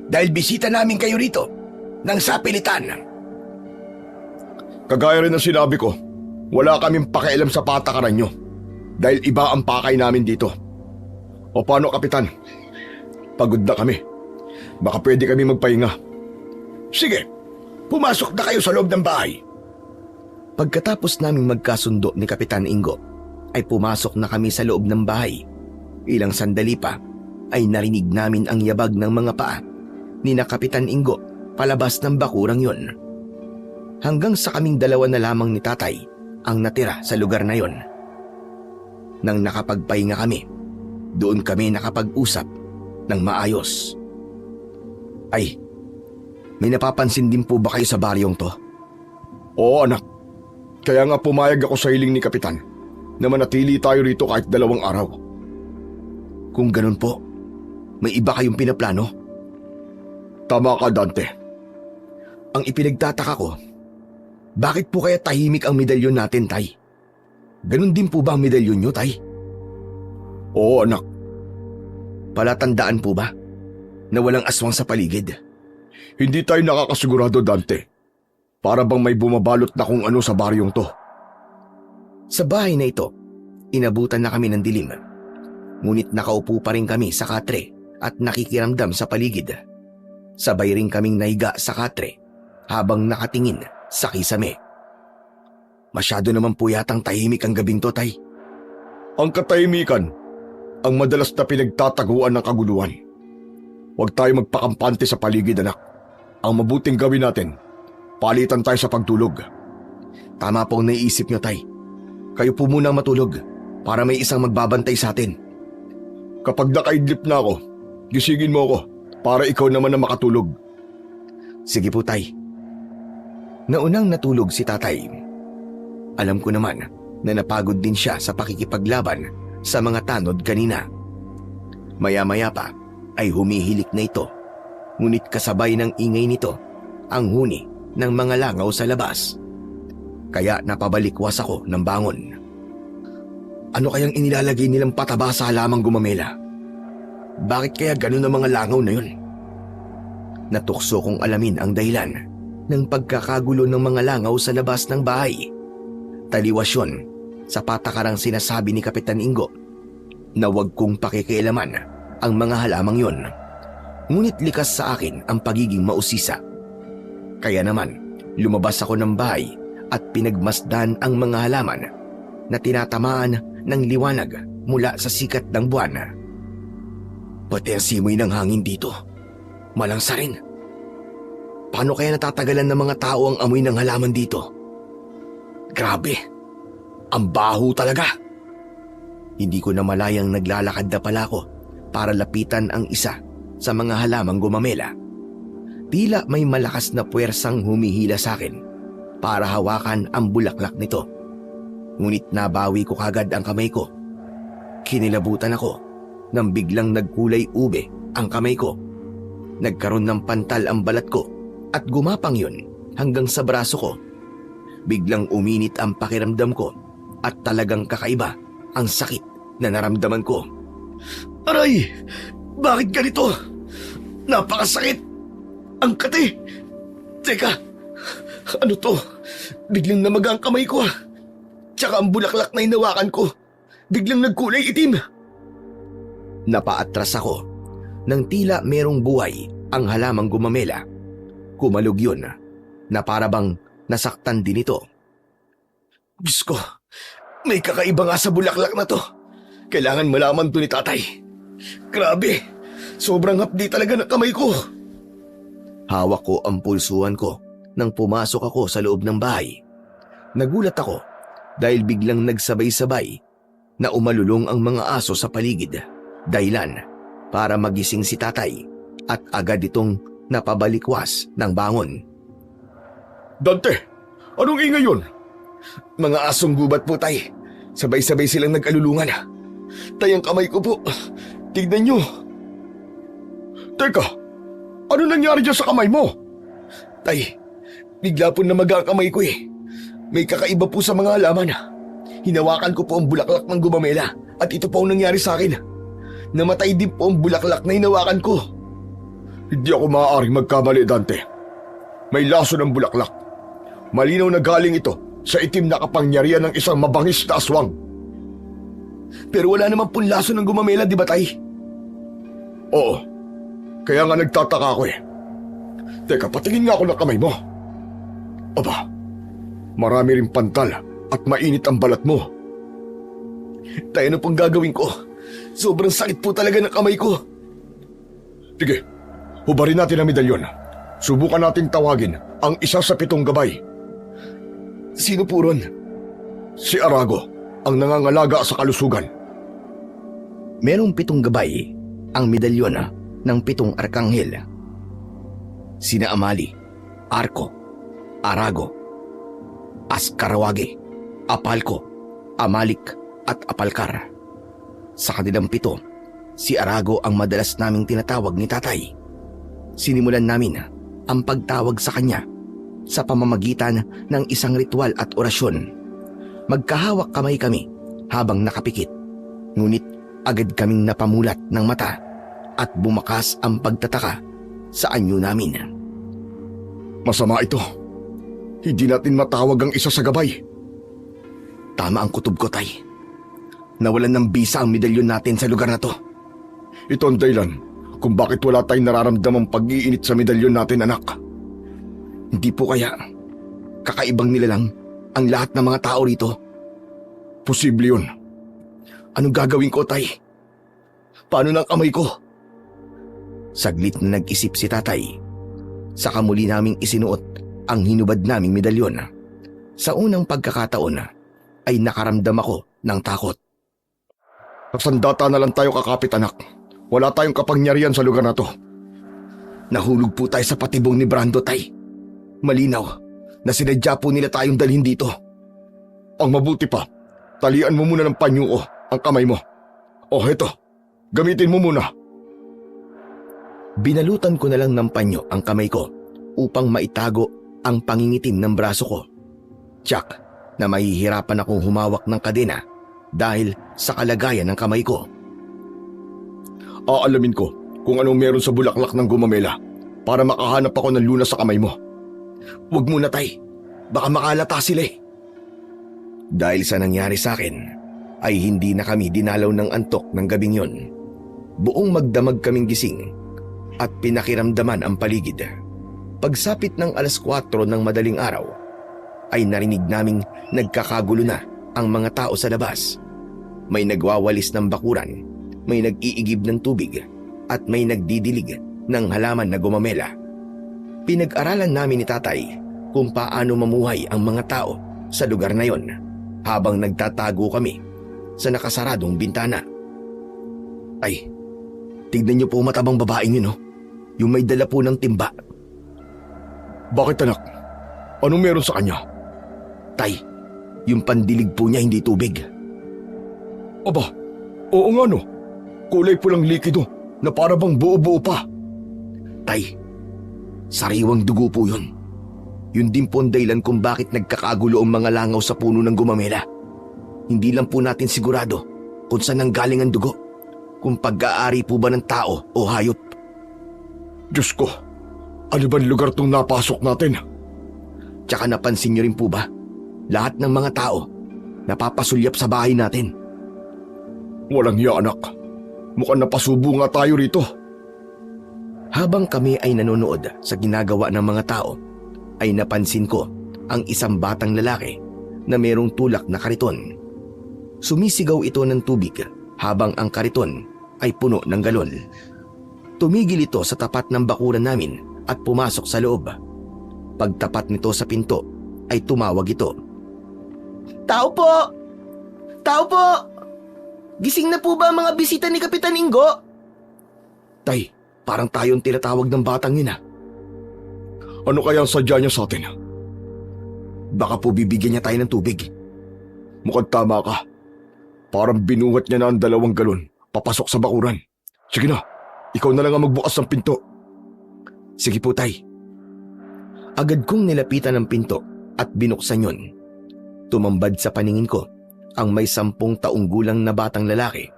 dahil bisita namin kayo rito ng sapilitan. Kagaya rin ng sinabi ko, wala kaming pakialam sa patakaran nyo dahil iba ang pakay namin dito. O paano, Kapitan? Pagod na kami. Baka pwede kami magpahinga. Sige, pumasok na kayo sa loob ng bahay. Pagkatapos naming magkasundo ni Kapitan Ingo, ay pumasok na kami sa loob ng bahay. Ilang sandali pa, ay narinig namin ang yabag ng mga paa ni na Kapitan Ingo palabas ng bakurang yon. Hanggang sa kaming 2 na lamang ni Tatay ang natira sa lugar na yon. Nang nakapagpahinga kami, doon kami nakapag-usap ng maayos. Ay, may napapansin din po ba kayo sa baryong to? Oo, anak. Kaya nga pumayag ako sa hiling ni Kapitan na manatili tayo rito kahit 2 araw. Kung ganun po, may iba kayong pinaplano? Tama ka, Dante. Ang ipinagtataka ko, bakit po kaya tahimik ang medalyon natin, Tay? Ganun din po ba ang medalyon nyo, Tay? Oo, anak. Palatandaan po ba na walang aswang sa paligid? Hindi tayo nakakasigurado, Dante. Para bang may bumabalot na kung ano sa baryong to. Sa bahay na ito, inabutan na kami ng dilim. Ngunit nakaupo pa rin kami sa katre at nakikiramdam sa paligid. Sabay rin kaming nahiga sa katre habang nakatingin sa kisame. Masyado naman po yatang tahimik ang gabing to, Tay. Ang katahimikan ang madalas na pinagtataguan ng kaguluhan. Huwag tayo magpakampante sa paligid, anak. Ang mabuting gawin natin, palitan tayo sa pagtulog. Tama po ang naiisip niyo, Tay. Kayo po munang matulog para may isang magbabantay sa atin. Kapag nakaidlip na ako, gisingin mo ako para ikaw naman ang makatulog. Sige po, Tay. Naunang natulog si Tatay. Alam ko naman na napagod din siya sa pakikipaglaban sa mga tanod kanina. Maya-maya pa ay humihilik na ito, ngunit kasabay ng ingay nito ang huni ng mga langaw sa labas. Kaya napabalikwas ako ng bangon. Ano kayang inilalagay nilang pataba sa halamang gumamela? Bakit kaya ganun ang mga langaw na yun? Natukso kong alamin ang dahilan ng pagkakagulo ng mga langaw sa labas ng bahay. Taliwas yun sa patakarang sinasabi ni Kapitan Ingo na huwag kong pakikialaman ang mga halamang yon. Ngunit likas sa akin ang pagiging mausisa. Kaya naman, lumabas ako ng bahay at pinagmasdan ang mga halaman na tinatamaan ng liwanag mula sa sikat ng buwan. Pati ang simoy ng hangin dito, malangsa rin. Paano kaya natatagalan ng mga tao ang amoy ng halaman dito? Grabe, ang baho talaga. Hindi ko na malayang naglalakad na pala ako para lapitan ang isa sa mga halamang gumamela. Tila may malakas na puwersang humihila sa akin para hawakan ang bulaklak nito. Ngunit nabawi ko kagad ang kamay ko. Kinilabutan ako nang biglang nagkulay ube ang kamay ko. Nagkaroon ng pantal ang balat ko at gumapang yun hanggang sa braso ko. Biglang uminit ang pakiramdam ko at talagang kakaiba ang sakit na naramdaman ko. Aray! Bakit ganito? Napakasakit! Ang kati! Teka, ano to? Biglang namaga ang kamay ko. Tsaka ang bulaklak na hinawakan ko, biglang nagkulay itim. Napaatras ako nang tila merong buhay ang halamang gumamela. Kumalog yun na parabang nasaktan din ito. Diyos ko, may kakaiba nga sa bulaklak na to. Kailangan malaman to ni Tatay. Grabe, sobrang hapdi talaga ng kamay ko. Hawak ko ang pulsuhan ko nang pumasok ako sa loob ng bahay. Nagulat ako dahil biglang nagsabay-sabay na umalulong ang mga aso sa paligid. Dahilan para magising si Tatay at agad itong napabalikwas ng bangon. Dante, anong ingay yun? Mga asong gubat po, Tay. Sabay-sabay silang nag-alulungan. Tay, ang kamay ko po. Tignan nyo. Teka, ano nangyari dyan sa kamay mo? Tay, bigla po namaga ang kamay ko eh. May kakaiba po sa mga halaman. Hinawakan ko po ang bulaklak ng gumamela at ito po ang nangyari sa akin. Namatay din po ang bulaklak na hinawakan ko. Hindi ako maaaring magkamali, Dante. May laso ng bulaklak. Malinaw na galing ito sa itim na kapangyarihan ng isang mabangis na aswang. Pero wala naman pong laso ng gumamela, di ba, Tay? Oo, kaya nga nagtataka ako eh. Teka, patingin nga ako ng kamay mo. Aba, marami ring pantal at mainit ang balat mo. Tay, ano pong gagawin ko? Sobrang sakit po talaga ng kamay ko. Sige, hubarin natin ang medalyon. Subukan nating tawagin ang isa sa 7 gabay. Sino po ron? Si Arago, ang nangangalaga sa kalusugan. Merong 7 gabay ang medalyon ng 7 arkanghel. Sina Amali, Arko, Arago, Askarawage, Apalko, Amalik at Apalkar. Sa kanilang 7, si Arago ang madalas naming tinatawag ni Tatay. Sinimulan namin ang pagtawag sa kanya sa pamamagitan ng isang ritual at orasyon. Magkahawak kamay kami habang nakapikit. Ngunit agad kaming napamulat ng mata at bumakas ang pagtataka sa anyo namin. Masama ito. Hindi natin matawag ang isa sa gabay. Tama ang kutob ko, Tay. Nawalan ng bisa ang medalyon natin sa lugar na to. Ito ang dahilan kung bakit wala tayong nararamdamang pag-iinit sa medalyon natin, anak. Hindi po kaya kakaibang nilalang ang lahat ng mga tao rito? Posible yun. Anong gagawin ko, Tay? Paano ng kamay ko? Saglit na nag-isip si tatay. Saka muli naming isinuot ang hinubad naming medalyon. Sa unang pagkakataon ay nakaramdam ako ng takot. Sandata na lang tayo kakapit anak. Wala tayong kapangyarihan sa lugar na to. Nahulog po tayo sa patibong ni Brando, tay. Malinaw na sinadya po nila tayong dalhin dito. Ang mabuti pa, talian mo muna ng panyo ko ang kamay mo. O heto, gamitin mo muna. Binalutan ko na lang ng panyo ang kamay ko upang maitago ang pangingitim ng braso ko. Tiyak na mahihirapan akong humawak ng kadena dahil sa kalagayan ng kamay ko. Aalamin ko kung anong meron sa bulaklak ng gumamela para makahanap ako ng lunas sa kamay mo. Huwag muna, tay. Baka makalata sila eh. Dahil sa nangyari sa akin, ay hindi na kami dinalaw ng antok ng gabing yon. Buong magdamag kaming gising at pinakiramdaman ang paligid. Pagsapit ng 4:00 ng madaling araw, ay narinig naming nagkakagulo na ang mga tao sa labas. May nagwawalis ng bakuran, may nag-iigib ng tubig, at may nagdidilig ng halaman na gumamela. Pinag-aralan namin ni tatay kung paano mamuhay ang mga tao sa lugar na yon habang nagtatago kami sa nakasaradong bintana. Ay, tignan niyo po matabang babaeng yun, oh. Yung may dala po ng timba. Bakit anak? Anong meron sa kanya? Tay, yung pandilig po niya hindi tubig. Aba, oo nga no. Kulay pulang likido na para bang buo-buo pa. Tay, sariwang dugo po yun. Yun din po ang dahilan kung bakit nagkakagulo ang mga langaw sa puno ng gumamela. Hindi lang po natin sigurado kung saan nanggaling ang dugo, kung pag-aari po ba ng tao o hayop. Diyos ko, ano bang lugar tong napasok natin? Tsaka napansin niyo rin po ba, lahat ng mga tao napapasulyap sa bahay natin. Walang hiya anak. Mukhang napasubo nga tayo rito. Habang kami ay nanonood sa ginagawa ng mga tao, ay napansin ko ang isang batang lalaki na mayroong tulak na kariton. Sumisigaw ito ng tubig habang ang kariton ay puno ng galon. Tumigil ito sa tapat ng bakuran namin at pumasok sa loob. Pagtapat nito sa pinto ay tumawag ito. "Tao po! Tao po! Gising na po ba ang mga bisita ni Kapitan Ingo?" Tay, parang tayong tinatawag ng batang yun ah. Ano kaya ang sadya niya sa atin? Baka po bibigyan niya tayo ng tubig. Mukhang tama ka. Parang binuhat niya na ang 2 galon papasok sa bakuran. Sige na, ikaw na lang ang magbukas ng pinto. Sige po, tay. Agad kong nilapitan ang pinto at binuksan yun. Tumambad sa paningin ko ang may 10 taong gulang na batang lalaki.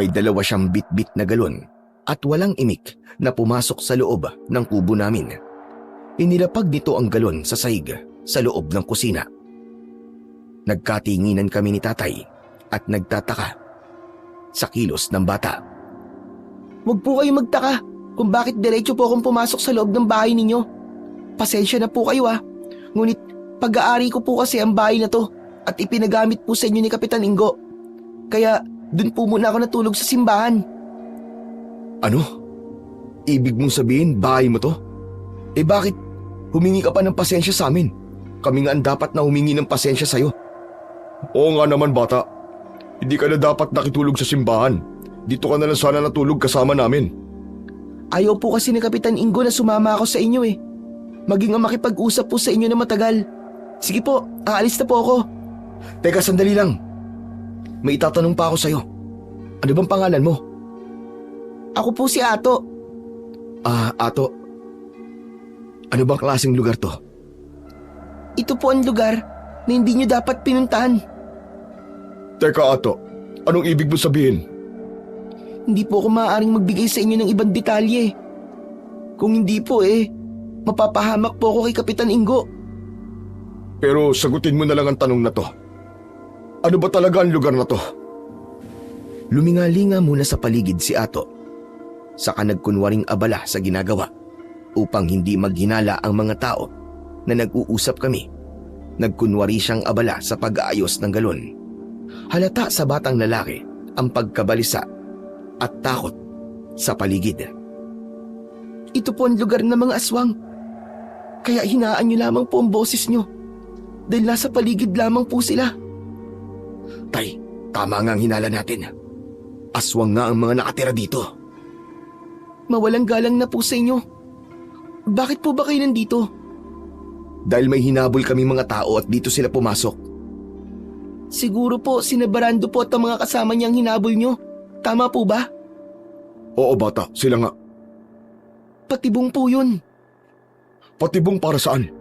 May 2 siyang bit-bit na galon at walang imik na pumasok sa loob ng kubo namin. Inilapag nito ang galon sa sahig sa loob ng kusina. Nagkatinginan kami ni tatay at nagtataka sa kilos ng bata. "Huwag po kayo magtaka kung bakit diretso po akong pumasok sa loob ng bahay ninyo. Pasensya na po kayo ah. Ngunit pag-aari ko po kasi ang bahay na to at ipinagamit po sa inyo ni Kapitan Ingo. Kaya dun po muna ako natulog sa simbahan." Ano? Ibig mong sabihin bahay mo to? Eh bakit humingi ka pa ng pasensya sa amin? Kami nga ang dapat na humingi ng pasensya sa'yo. Oo nga naman bata. Hindi ka na dapat nakitulog sa simbahan. Dito ka na lang sana natulog kasama namin. Ayaw po kasi ni Kapitan Ingo na sumama ako sa inyo eh. Maging ang makipag-usap po sa inyo na matagal. Sige po, aalis na po ako. Teka, sandali lang. May itatanong pa ako sa'yo. Ano bang pangalan mo? Ako po si Ato. Ato. Ano bang klaseng lugar to? Ito po ang lugar na hindi nyo dapat pinuntahan. Teka Ato, anong ibig mo sabihin? Hindi po ako maaaring magbigay sa inyo ng ibang detalye. Kung hindi po mapapahamak po ako kay Kapitan Ingo. Pero sagutin mo na lang ang tanong na to. Ano ba talaga ang lugar na to? Lumingalinga muna sa paligid si Ato. Saka nagkunwaring abala sa ginagawa upang hindi maghinala ang mga tao na nag-uusap kami. Nagkunwari siyang abala sa pag-aayos ng galon. Halata sa batang lalaki ang pagkabalisa at takot sa paligid. Ito po ang lugar ng mga aswang. Kaya hinaan niyo lamang po ang boses niyo dahil nasa paligid lamang po sila. Tay, tama nga ang hinala natin. Aswang nga ang mga nakatira dito. Mawalang galang na po sa inyo. Bakit po ba kayo nandito? Dahil may hinabol kami mga tao at dito sila pumasok. Siguro po sinabarando po at ang mga kasama niyang hinabol niyo. Tama po ba? Oo bata, sila nga. Patibong po yun. Patibong para saan?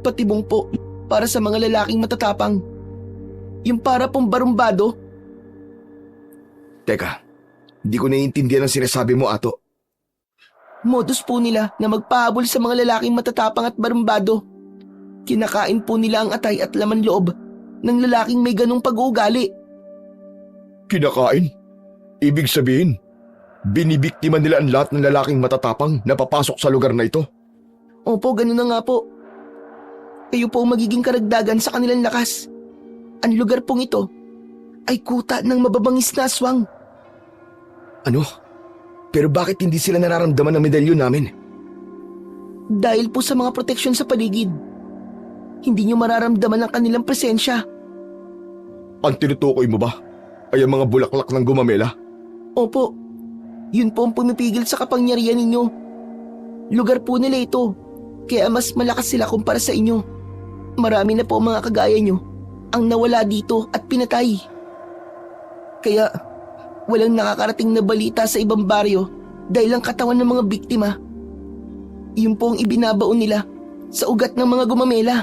Patibong po para sa mga lalaking matatapang. Yung para pong barumbado. Teka, hindi ko naiintindihan ang sinasabi mo, Ato. Modus po nila na magpahabol sa mga lalaking matatapang at barumbado. Kinakain po nila ang atay at laman loob ng lalaking may ganong pag-uugali. Kinakain? Ibig sabihin, binibiktima nila ang lahat ng lalaking matatapang na papasok sa lugar na ito? Opo, ganun na nga po. Kayo po ang magiging karagdagan sa kanilang lakas. Ang lugar pong ito ay kuta ng mababangis na aswang. Ano? Pero bakit hindi sila nararamdaman ng medalyon namin? Dahil po sa mga proteksyon sa paligid. Hindi nyo mararamdaman ang kanilang presensya. Ang tinutukoy mo ba ay ang mga bulaklak ng gumamela? Opo, yun po ang pumipigil sa kapangyarihan ninyo. Lugar po nila ito, kaya mas malakas sila kumpara sa inyo. Marami na po ang mga kagaya nyo ang nawala dito at pinatay. Kaya walang nakakarating na balita sa ibang baryo dahil ang katawan ng mga biktima. Yun po ang ibinabaon nila sa ugat ng mga gumamela.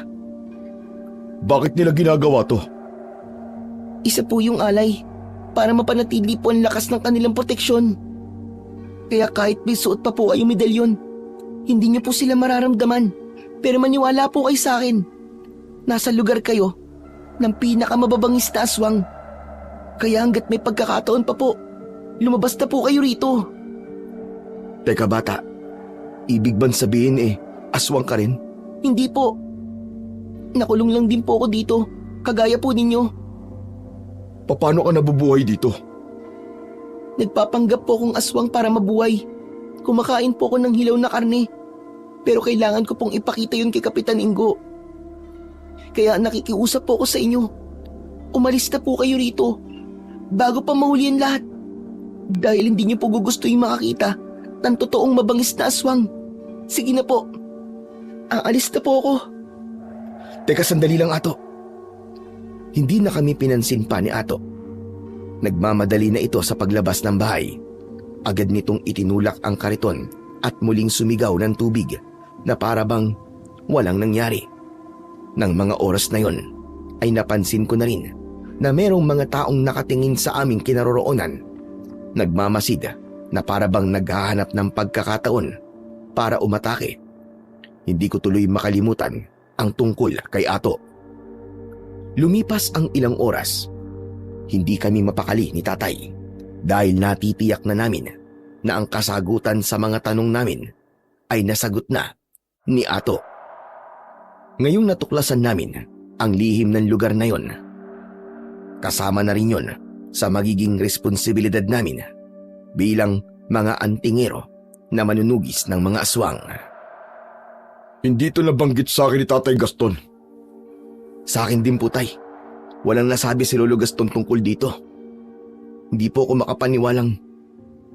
Bakit nila ginagawa to? Isa po yung alay para mapanatili po ang lakas ng kanilang proteksyon. Kaya kahit may suot pa po ay yung medalyon, hindi niyo po sila mararamdaman. Pero maniwala po kayo sa akin. Nasa lugar kayo ng pinakamababangis na aswang. Kaya hanggat may pagkakataon pa po, lumabas na po kayo rito. Teka bata, ibig bang sabihin aswang ka rin? Hindi po. Nakulong lang din po ako dito, kagaya po ninyo. Paano ka nabubuhay dito? Nagpapanggap po akong aswang para mabuhay. Kumakain po ako ng hilaw na karne. Pero kailangan ko pong ipakita yun kay Kapitan Ingo. Kaya nakikiusap po ako sa inyo. Umalis na po kayo rito bago pa mahuli ang lahat. Dahil hindi niyo po gugustuhin makakita ng totoong mabangis na aswang. Sige na po. Aalis na po ako. Teka, sandali lang, Ato. Hindi na kami pinansin pa ni Ato. Nagmamadali na ito sa paglabas ng bahay. Agad nitong itinulak ang kariton at muling sumigaw ng tubig na parabang walang nangyari. Nang mga oras na yon, ay napansin ko na rin na merong mga taong nakatingin sa aming kinaroroonan. Nagmamasid na parabang naghahanap ng pagkakataon para umatake. Hindi ko tuloy makalimutan ang tungkol kay Ato. Lumipas ang ilang oras. Hindi kami mapakali ni Tatay dahil natitiyak na namin na ang kasagutan sa mga tanong namin ay nasagot na ni Ato. Ngayong natuklasan namin ang lihim ng lugar na yon, kasama na rin yon sa magiging responsibilidad namin bilang mga antingero na manunugis ng mga aswang. Hindi ito nabanggit sa akin ni Tatay Gaston. Sa akin din po, Tay. Walang nasabi si Lolo Gaston tungkol dito. Hindi po ako makapaniwalang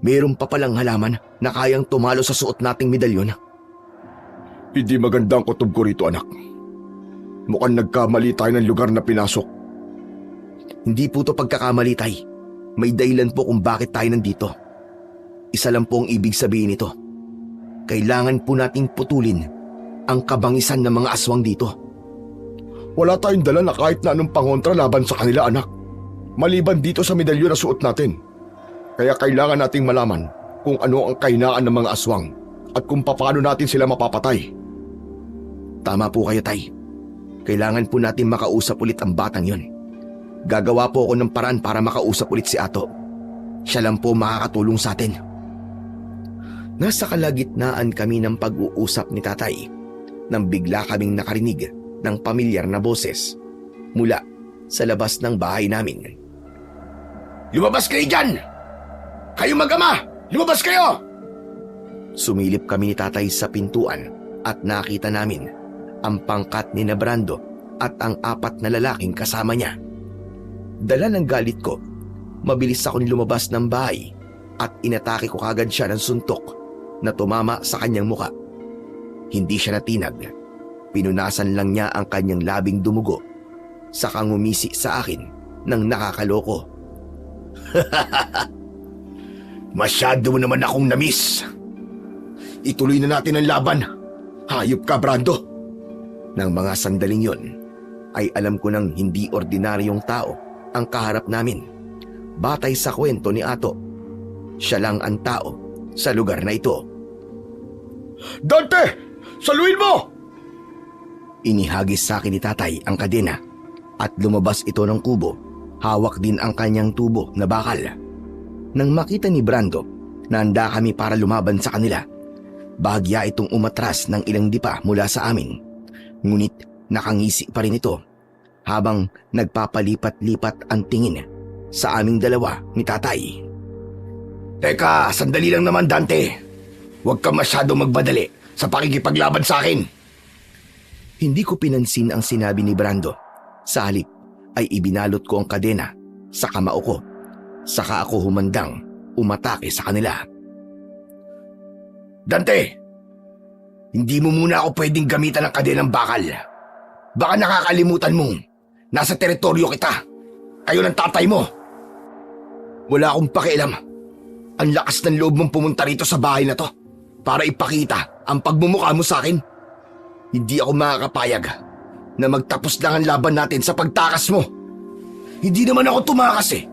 meron pa palang halaman na kayang tumalo sa suot nating medalyon. Hindi maganda ang kutob ko rito, anak. Mukhang nagkamali tayo ng lugar na pinasok. Hindi po to pagkakamali, Tay. May dahilan po kung bakit tayo nandito. Isa lang po ang ibig sabihin nito. Kailangan po nating putulin ang kabangisan ng mga aswang dito. Wala tayong dala na kahit na anong pangontra laban sa kanila, anak. Maliban dito sa medalyon na suot natin. Kaya kailangan nating malaman kung ano ang kahinaan ng mga aswang at kung paano natin sila mapapatay. Tama po kayo, Tay. Kailangan po natin makausap ulit ang batang yon. Gagawa po ako ng paraan para makausap ulit si Ato. Siya lang po makakatulong sa atin. Nasa kalagitnaan kami ng pag-uusap ni Tatay nang bigla kaming nakarinig ng pamilyar na boses mula sa labas ng bahay namin. Lumabas kayo dyan! Kayo mag-ama! Lumabas kayo! Sumilip kami ni tatay sa pintuan at nakita namin ang pangkat ni na Brando at ang 4 na lalaking kasama niya. Dala ng galit ko, mabilis ako lumabas ng bahay at inatake ko kagad siya ng suntok na tumama sa kanyang muka. Hindi siya natinag. Pinunasan lang niya ang kanyang labing dumugo, saka ngumisi sa akin ng nakakaloko. Masyado mo naman akong namiss. Ituloy na natin ang laban. Hayop ka, Brando. Nang mga sandaling yon, ay alam ko nang hindi ordinaryong tao ang kaharap namin. Batay sa kwento ni Ato, siya lang ang tao sa lugar na ito. Dante! Saluhin mo! Inihagis sa akin ni tatay ang kadena at lumabas ito ng kubo. Hawak din ang kanyang tubo na bakal. Nang makita ni Brando na handa kami para lumaban sa kanila, bahagya itong umatras ng ilang dipa mula sa amin. Ngunit nakangisi pa rin ito habang nagpapalipat-lipat ang tingin sa aming dalawa ni tatay. Teka, sandali lang naman, Dante. Huwag kang masyado magbadali sa pakikipaglaban sa akin. Hindi ko pinansin ang sinabi ni Brando. Sa halip ay ibinalot ko ang kadena sa kamao ko. Saka ako humandang umatake sa kanila. Dante, hindi mo muna ako pwedeng gamitan ng kadenang bakal. Baka nakakalimutan mong nasa teritoryo kita. Kayo ng tatay mo. Wala akong pakialam. Ang lakas ng loob mong pumunta rito sa bahay na to para ipakita ang pagmumukha mo sa akin. Hindi ako makakapayag na magtapos lang ang laban natin sa pagtakas mo. Hindi naman ako tumakas eh.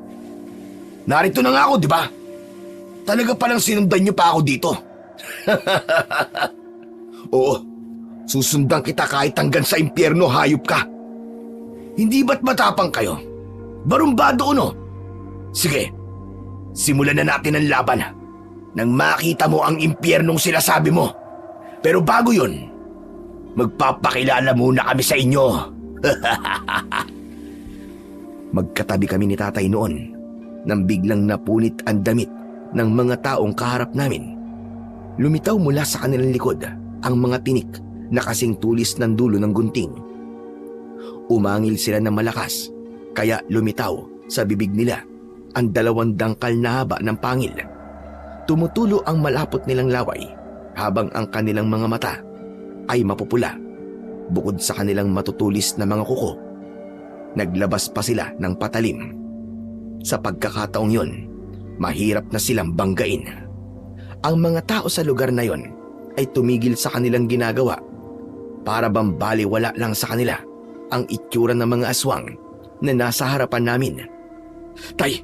Narito na nga ako, di ba? Talaga palang sinundan niyo pa ako dito. Oo, susundan kita kahit hanggang sa impyerno, hayop ka. Hindi ba't matapang kayo? Barumbado ko, no? Sige, simulan na natin ang laban nang makita mo ang impyernong sinasabi mo. Pero bago yun, magpapakilala muna kami sa inyo. Magkatabi kami ni tatay noon nang biglang napunit ang damit ng mga taong kaharap namin. Lumitaw mula sa kanilang likod ang mga tinik na kasing tulis ng dulo ng gunting. Umangil sila ng malakas, kaya lumitaw sa bibig nila ang 2 dangkal na haba ng pangil. Tumutulo ang malapot nilang laway habang ang kanilang mga mata ay mapupula. Bukod sa kanilang matutulis na mga kuko, naglabas pa sila ng patalim. Sa pagkakataong yon, mahirap na silang banggain. Ang mga tao sa lugar na yon ay tumigil sa kanilang ginagawa para bang baliwala lang sa kanila ang itsura ng mga aswang na nasa harapan namin. Tay,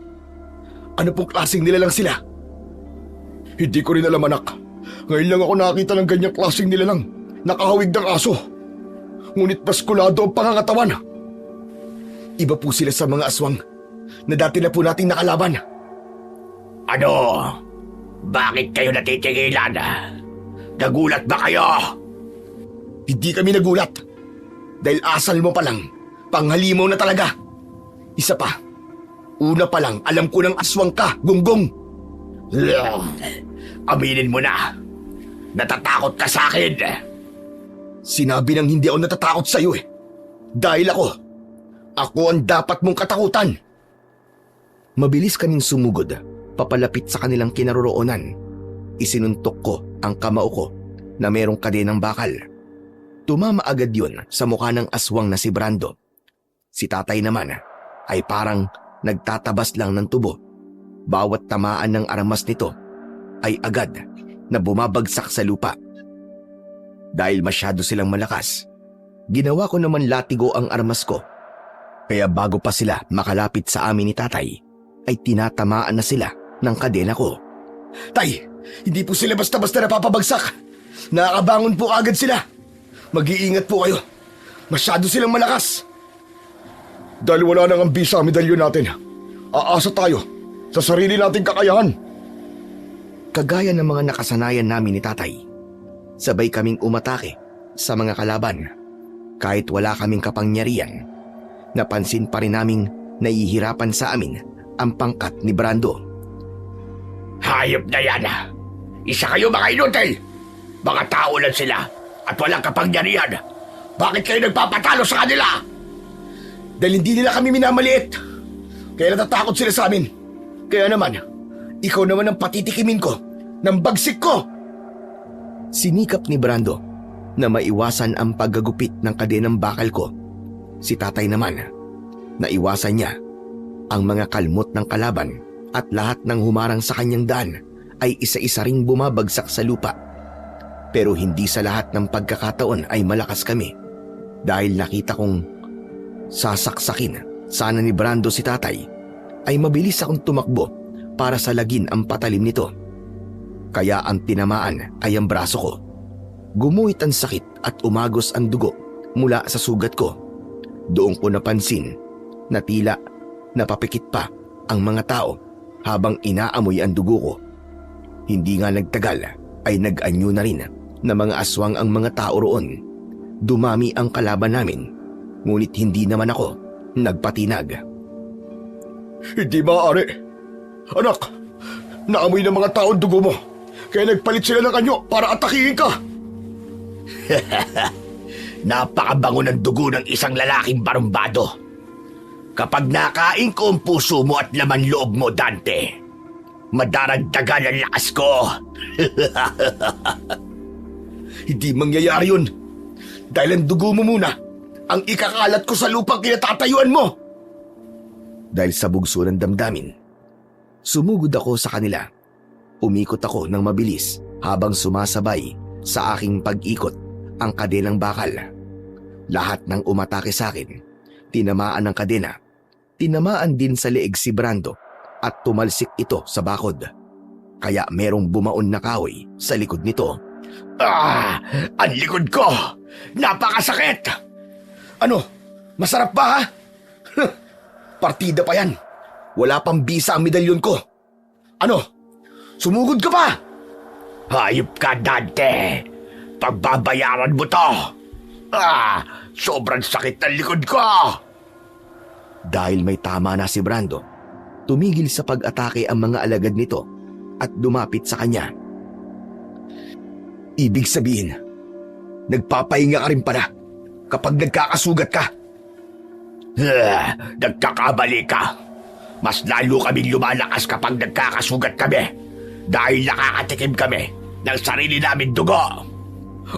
ano pong klaseng nilalang sila? Hindi ko rin alam, anak. Ngayon lang ako nakita ng ganyang klaseng nilalang. Nakahawig ng aso. Ngunit baskulado ang pangangatawan. Iba po sila sa mga aswang na dati na po nating nakalaban. Ano? Bakit kayo natitigilan? Nagulat ba kayo? Hindi kami nagulat. Dahil asal mo pa lang, panghalimaw na talaga. Isa pa, una pa lang alam ko ng aswang ka, Gunggong. Aminin mo na, natatakot ka sa akin. Sinabi nang hindi ako natatakot sa iyo eh. Dahil ako ang dapat mong katakutan. Mabilis kaming sumugod, papalapit sa kanilang kinaroroonan. Isinuntok ko ang kamao ko na merong kadenang bakal. Tumama agad yun sa mukha ng aswang na si Brando. Si tatay naman ay parang nagtatabas lang ng tubo. Bawat tamaan ng armas nito ay agad na bumabagsak sa lupa. Dahil masyado silang malakas, ginawa ko naman latigo ang armas ko. Kaya bago pa sila makalapit sa amin ni tatay, ay tinatamaan na sila ng kadena ko. Tay, hindi po sila basta-basta napapabagsak. Nakakabangon po agad sila. Mag-iingat po kayo. Masyado silang malakas. Dahil wala nang ambisa ang medalyon natin, aasa tayo sa sarili nating kakayahan. Kagaya ng mga nakasanayan namin ni tatay, sabay kaming umatake sa mga kalaban. Kahit wala kaming kapangyarihan, napansin pa rin naming nahihirapan sa amin ang pangkat ni Brando. Hayop na yan. Isa kayo mga inutil. Mga tao lang sila at walang kapangyarihan. Bakit kayo nagpapatalo sa kanila? Dahil hindi nila kami minamaliit. Kaya natatakot sila sa amin. Kaya naman, ikaw naman ang patitikimin ko ng bagsik ko. Sinikap ni Brando na maiwasan ang paggagupit ng kadenang bakal ko. Si tatay naman, naiwasan niya ang mga kalmot ng kalaban at lahat ng humarang sa kanyang daan ay isa-isa ring bumabagsak sa lupa. Pero hindi sa lahat ng pagkakataon ay malakas kami dahil nakita kong sasaksakin sana ni Brando si tatay ay mabilis akong tumakbo para salagin ang patalim nito. Kaya ang tinamaan ay ang braso ko. Gumuhit ang sakit at umagos ang dugo mula sa sugat ko. Doon ko napansin na tila napapikit pa ang mga tao habang inaamoy ang dugo ko. Hindi nga nagtagal ay nag-anyo na rin na mga aswang ang mga tao roon. Dumami ang kalaban namin, ngunit hindi naman ako nagpatinag. Hindi maaari. Anak, naamoy ng mga tao ang dugo mo. Kaya nagpalit sila ng anyo para atakihin ka. Napakabango ng dugo ng isang lalaking barumbado. Kapag nakain ko ang puso mo at laman loob mo, Dante, madaragdagan ang lakas ko. Hindi mangyayari yun. Dahil ang dugo mo muna ang ikakalat ko sa lupang kinatatayuan mo. Dahil sa bugso ng damdamin, sumugod ako sa kanila. Umikot ako ng mabilis habang sumasabay sa aking pag-ikot ang kadenang bakal. Lahat ng umatake sa akin, tinamaan ng kadena. Tinamaan din sa leeg si Brando at tumalsik ito sa bakod. Kaya merong bumaon na kahoy sa likod nito. Ang likod ko! Napakasakit! Ano? Masarap ba ha? Partida pa yan. Wala pang bisa ang medalyon ko. Ano? Sumugod ka pa? Hayop ka, Dante! Pagbabayaran mo to! Sobrang sakit ng likod ko! Dahil may tama na si Brando, tumigil sa pag-atake ang mga alagad nito at dumapit sa kanya. Ibig sabihin, nagpapahinga ka rin pala kapag nagkakasugat ka. Nagkakamali ka. Mas lalo kaming lumalakas kapag nagkakasugat kami dahil nakakatikim kami ng sarili namin dugo.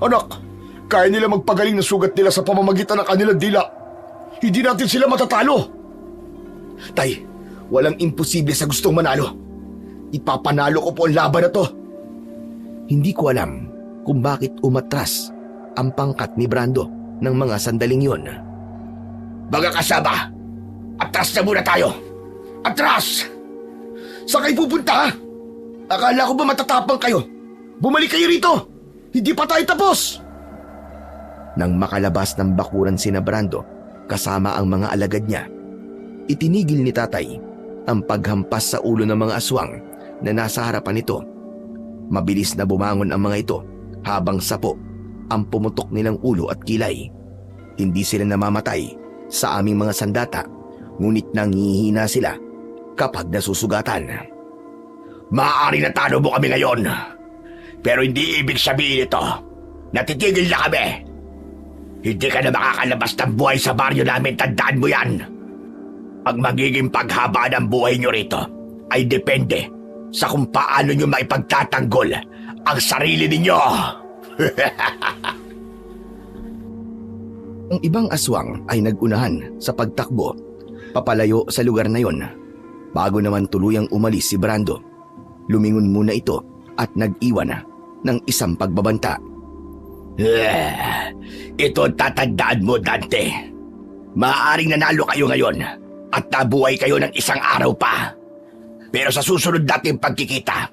Anak, kaya nila magpagaling ng sugat nila sa pamamagitan ng kanilang dila. Hindi natin sila matatalo. Tay, walang imposible sa gustong manalo. Ipapanalo ko po ang laban na to. Hindi ko alam kung bakit umatras ang pangkat ni Brando ng mga sandaling yon. Mga kasama, atras na muna tayo. Atras! Saan kayo pupunta ha? Akala ko ba matatapang kayo? Bumalik kayo rito! Hindi pa tayo tapos! Nang makalabas ng bakuran sina Brando kasama ang mga alagad niya, itinigil ni tatay ang paghampas sa ulo ng mga aswang na nasa harapan nito. Mabilis na bumangon ang mga ito habang sapo ang pumutok nilang ulo at kilay. Hindi sila namamatay sa aming mga sandata, ngunit nangihina sila kapag nasusugatan. Maaari na talo mo kami ngayon, pero hindi ibig sabihin ito na titigil na kami. Hindi ka na makakalabas ng buhay sa baryo namin, tandaan mo yan. Ang magiging paghaba ng buhay nyo rito ay depende sa kung paano nyo maipagtatanggol ang sarili ninyo. Ang ibang aswang ay nagunahan sa pagtakbo papalayo sa lugar na yon. Bago naman tuluyang umalis si Brando, lumingon muna ito at nag-iwan ng isang pagbabanta. Ito tatandaan mo, Dante. Maaaring nanalo kayo ngayon at nabuhay kayo ng isang araw pa. Pero sa susunod nating pagkikita,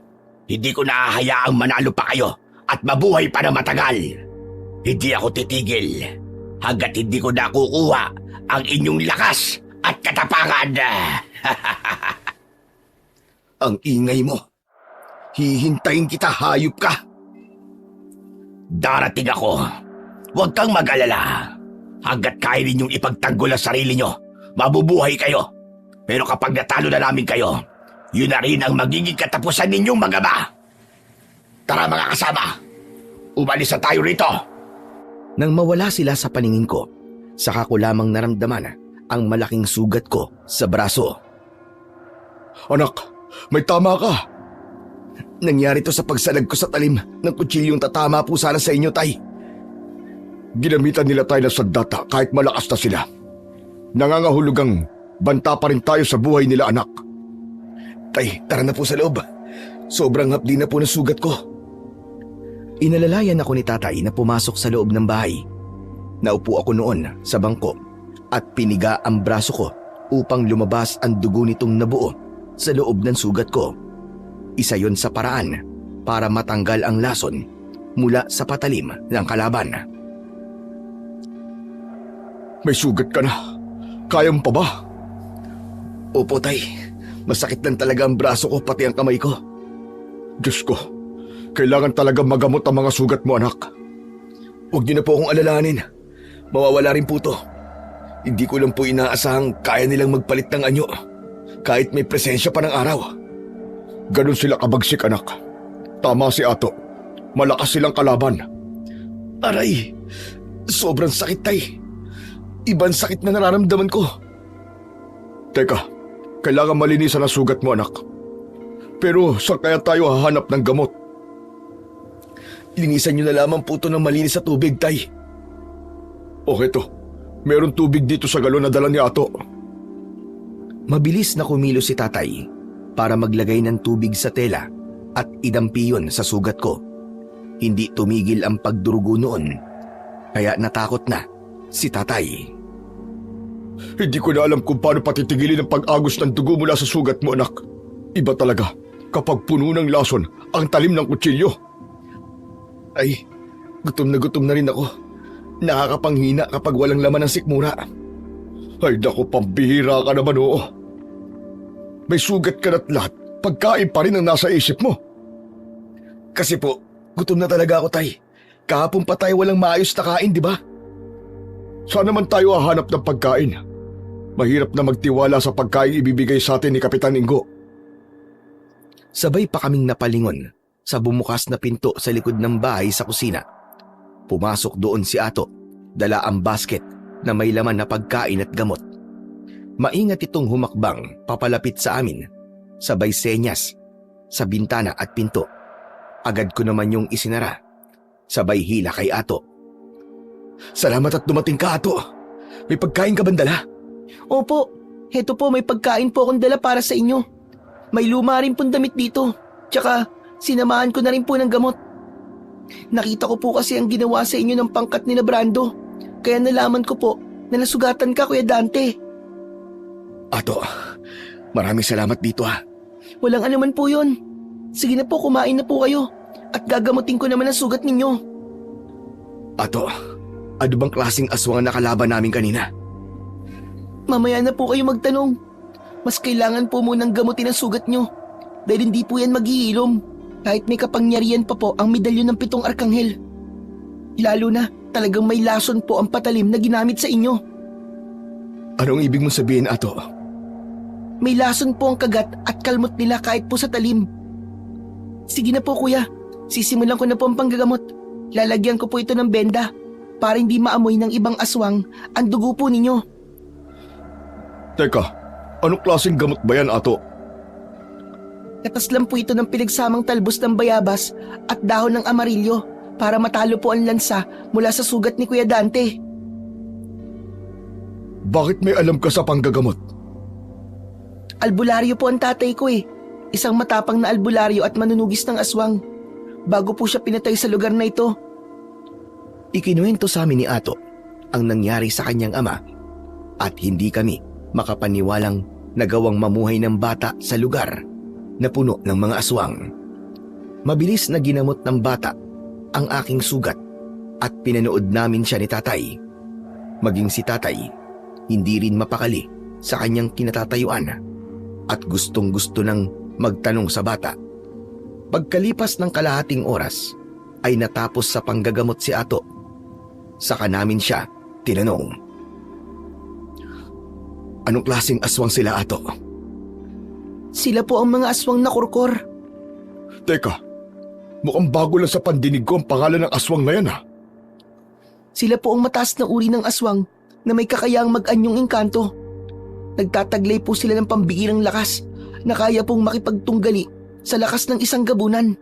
hindi ko nahahayaang manalo pa kayo at mabuhay pa na matagal. Hindi ako titigil hanggat hindi ko nakukuha ang inyong lakas at katapangan. Ang ingay mo. Hihintayin kita, hayop ka. Darating ako. Huwag kang mag-alala. Hanggat kaya ninyong ipagtanggol ang sarili nyo, mabubuhay kayo. Pero kapag natalo na namin kayo, yun na rin ang magiging katapusan ninyong mag-ama. Tara mga kasama, umalis na tayo rito. Nang mawala sila sa paningin ko, saka ko lamang naramdaman ang malaking sugat ko sa braso. Anak, may tama ka. Nangyari to sa pagsalag ko sa talim ng kutsilyong tatama po sana sa inyo, Tay. Ginamitan nila tayo ng sandata kahit malakas na sila. Nangangahulugang banta pa rin tayo sa buhay nila, anak. Tay, tara na po sa loob. Sobrang hapdi na po ng sugat ko. Inalalayan ako ni Tatay na pumasok sa loob ng bahay. Naupo ako noon sa bangko at piniga ang braso ko upang lumabas ang dugo nitong nabuo sa loob ng sugat ko. Isa yon sa paraan para matanggal ang lason mula sa patalim ng kalaban. May sugat ka na. Kaya mo pa ba? Opo, Tay. Masakit lang talaga ang braso ko pati ang kamay ko. Diyos ko, kailangan talaga magamot ang mga sugat mo, anak. Huwag niyo na po akong alalahanin. Mawawala rin po to. Hindi ko lang po inaasahang kaya nilang magpalit ng anyo kahit may presensya pa ng araw. Ganun sila kabagsik, anak. Tama si Ato. Malakas silang kalaban. Aray! Sobrang sakit, Tay. Ibang sakit na nararamdaman ko. Teka, kailangan malinisan ang sugat mo, anak. Pero saan kaya tayo hahanap ng gamot? Linisan niyo na lamang po ito ng malinis sa tubig, Tay. O heto, meron tubig dito sa galon na dala ni Ato. Mabilis na kumilos si Tatay para maglagay ng tubig sa tela at idampi yun sa sugat ko. Hindi tumigil ang pagdurugo noon, kaya natakot na si Tatay. Hindi ko na alam kung paano patitigilin ang pag-agos ng dugo mula sa sugat mo, anak. Iba talaga kapag puno ng lason ang talim ng kutsilyo. Ay, gutom na rin ako. Nakakapanghina kapag walang laman ng sikmura. Ay naku, pambihira ka naman, oo. May sugat ka na't lahat, pagkain pa rin ang nasa isip mo. Kasi po, gutom na talaga ako, Tay. Kahapon pa tayo walang maayos na kain, di ba? Saan naman tayo hahanap ng pagkain? Mahirap na magtiwala sa pagkain ibibigay sa atin ni Kapitan Ingo. Sabay pa kaming napalingon sa bumukas na pinto sa likod ng bahay sa kusina. Pumasok doon si Ato, dala ang basket na may laman na pagkain at gamot. Maingat itong humakbang papalapit sa amin, sabay senyas sa bintana at pinto. Agad ko naman yung isinara, sabay hila kay Ato. Salamat at dumating ka, Ato. May pagkain ka bang dala? Opo, heto po, may pagkain po akong dala para sa inyo. May luma rin pong damit dito, tsaka sinamahan ko na rin po ng gamot. Nakita ko po kasi ang ginawa sa inyo ng pangkat ni na Brando, kaya nalaman ko po na nasugatan ka, Kuya Dante. Ato, maraming salamat dito ha. Walang anuman po yun. Sige na po, kumain na po kayo at gagamutin ko naman ang sugat ninyo. Ato, ano bang klaseng aswang ang nakalaban namin kanina? Mamaya na po kayo magtanong. Mas kailangan po munang gamutin ang sugat nyo dahil hindi po yan mag-iilom kahit may kapangyarihan pa po ang medalyon ng 7 arkanghel. Lalo na talagang may lason po ang patalim na ginamit sa inyo. Anong ibig mong sabihin, Ato? May lason po ang kagat at kalmot nila kahit po sa talim. Sige na po, Kuya. Sisimulan ko na po ang panggagamot. Lalagyan ko po ito ng benda para hindi maamoy ng ibang aswang ang dugo po ninyo. Teka, anong klaseng gamot ba yan, Ato? Katas lang po ito ng pinagsamang talbos ng bayabas at dahon ng amarilyo para matalo po ang lansa mula sa sugat ni Kuya Dante. Bakit may alam ka sa panggagamot? Albularyo po ang tatay ko eh. Isang matapang na albularyo at manunugis ng aswang. Bago po siya pinatay sa lugar na ito. Ikinuwento sa amin ni Ato ang nangyari sa kanyang ama at hindi kami makapaniwalang nagawang mamuhay ng bata sa lugar na puno ng mga aswang. Mabilis na ginamot ng bata ang aking sugat at pinanood namin siya ni tatay. Maging si tatay, hindi rin mapakali sa kanyang kinatatayuan at gustong-gusto nang magtanong sa bata. Pagkalipas ng kalahating oras ay natapos sa panggagamot si Ato. Saka namin siya tinanong. Anong klaseng aswang sila, Ato? Sila po ang mga aswang na kurkor. Teka, mukhang bago lang sa pandinig ko ang pangalan ng aswang na yan, ha? Sila po ang mataas na uri ng aswang na may kakayahang mag-anyong engkanto. Nagtataglay po sila ng pambihirang lakas na kaya pong makipagtunggali sa lakas ng isang gabunan.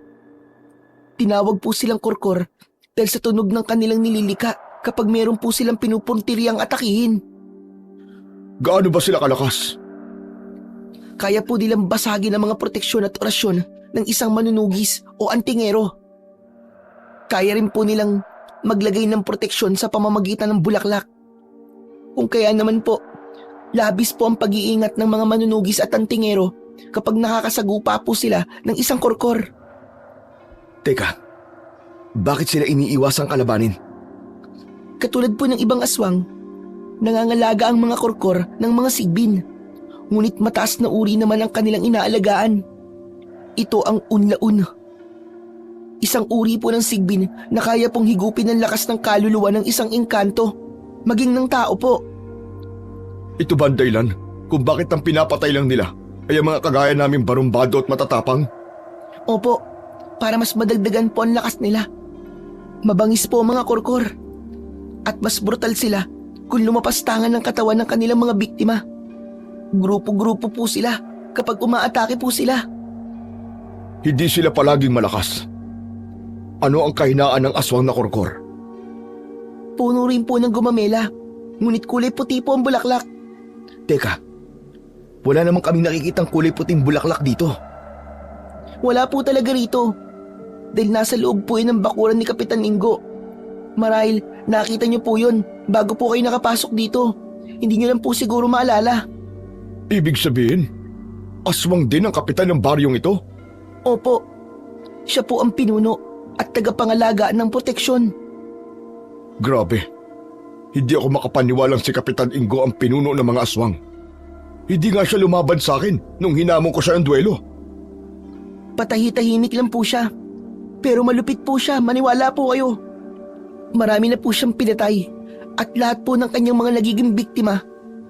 Tinawag po silang kurkor dahil sa tunog ng kanilang nililika kapag meron po silang pinupuntiriyang atakihin. Gaano ba sila kalakas? Kaya po nilang basagin ang mga proteksyon at orasyon ng isang manunugis o antingero. Kaya rin po nilang maglagay ng proteksyon sa pamamagitan ng bulaklak. Kung kaya naman po, labis po ang pag-iingat ng mga manunugis at antingero kapag nakakasagupa po sila ng isang kurkor. Teka, bakit sila iniiwasang kalabanin? Katulad po ng ibang aswang, nangangalaga ang mga kurkor ng mga sigbin. Ngunit mataas na uri naman ang kanilang inaalagaan. Ito ang unlaun. Isang uri po ng sigbin na kaya pong higupin ang lakas ng kaluluwa ng isang engkanto, maging ng tao po. Ito ba ang dahilan kung bakit ang pinapatay lang nila ay ang mga kagaya naming barumbado at matatapang? Opo, para mas madagdagan po ang lakas nila. Mabangis po ang mga kurkor. At mas brutal sila kung lumapastangan ng katawan ng kanilang mga biktima. Grupo-grupo po sila kapag umaatake po sila. Hindi sila palaging malakas. Ano ang kahinaan ng aswang na kurkor? Puno rin po ng gumamela, ngunit kulay puti po ang bulaklak. Teka, wala namang kaming nakikitang kulay puting bulaklak dito. Wala po talaga rito. Dahil nasa loob po yun ng bakuran ni Kapitan Ingo. Marahil nakita niyo po yun bago po kayo nakapasok dito. Hindi niyo lang po siguro maalala. Ibig sabihin, aswang din ang kapitan ng baryong ito? Opo, siya po ang pinuno at tagapangalaga ng proteksyon. Grabe, hindi ako makapaniwalang si Kapitan Ingo ang pinuno ng mga aswang. Hindi nga siya lumaban sa akin nung hinamon ko siya ng duelo. Patahi-tahimik lang po siya. Pero malupit po siya, maniwala po kayo. Marami na po siyang pinatay at lahat po ng kanyang mga nagiging biktima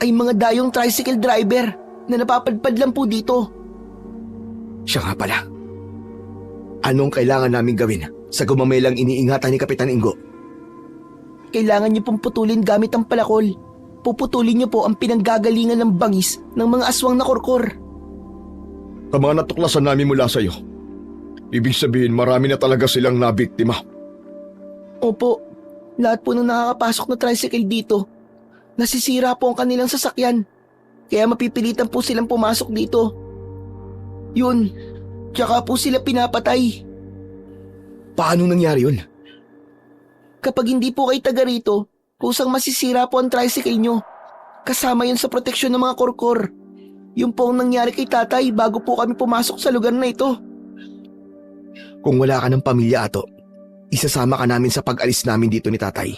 ay mga dayong tricycle driver na napapadpad lang po dito. Siya nga pala. Anong kailangan namin gawin sa gumamelang iniingatan ni Kapitan Ingo? Kailangan niyo pong putulin gamit ang palakol. Puputulin niyo po ang pinanggagalingan ng bangis ng mga aswang na kurkor. Sa mga natuklasan namin mula sa iyo, ibig sabihin marami na talaga silang nabiktima. Opo, lahat po ng nakakapasok na tricycle dito, nasisira po ang kanilang sasakyan. Kaya mapipilitan po silang pumasok dito. Yun, tsaka po sila pinapatay. Paano nangyari yun? Kapag hindi po kayo taga rito, kusang masisira po ang tricycle nyo. Kasama yun sa proteksyon ng mga kurkor. Yun po ang nangyari kay tatay bago po kami pumasok sa lugar na ito. Kung wala ka ng pamilya, Ato, isasama ka namin sa pag-alis namin dito ni tatay.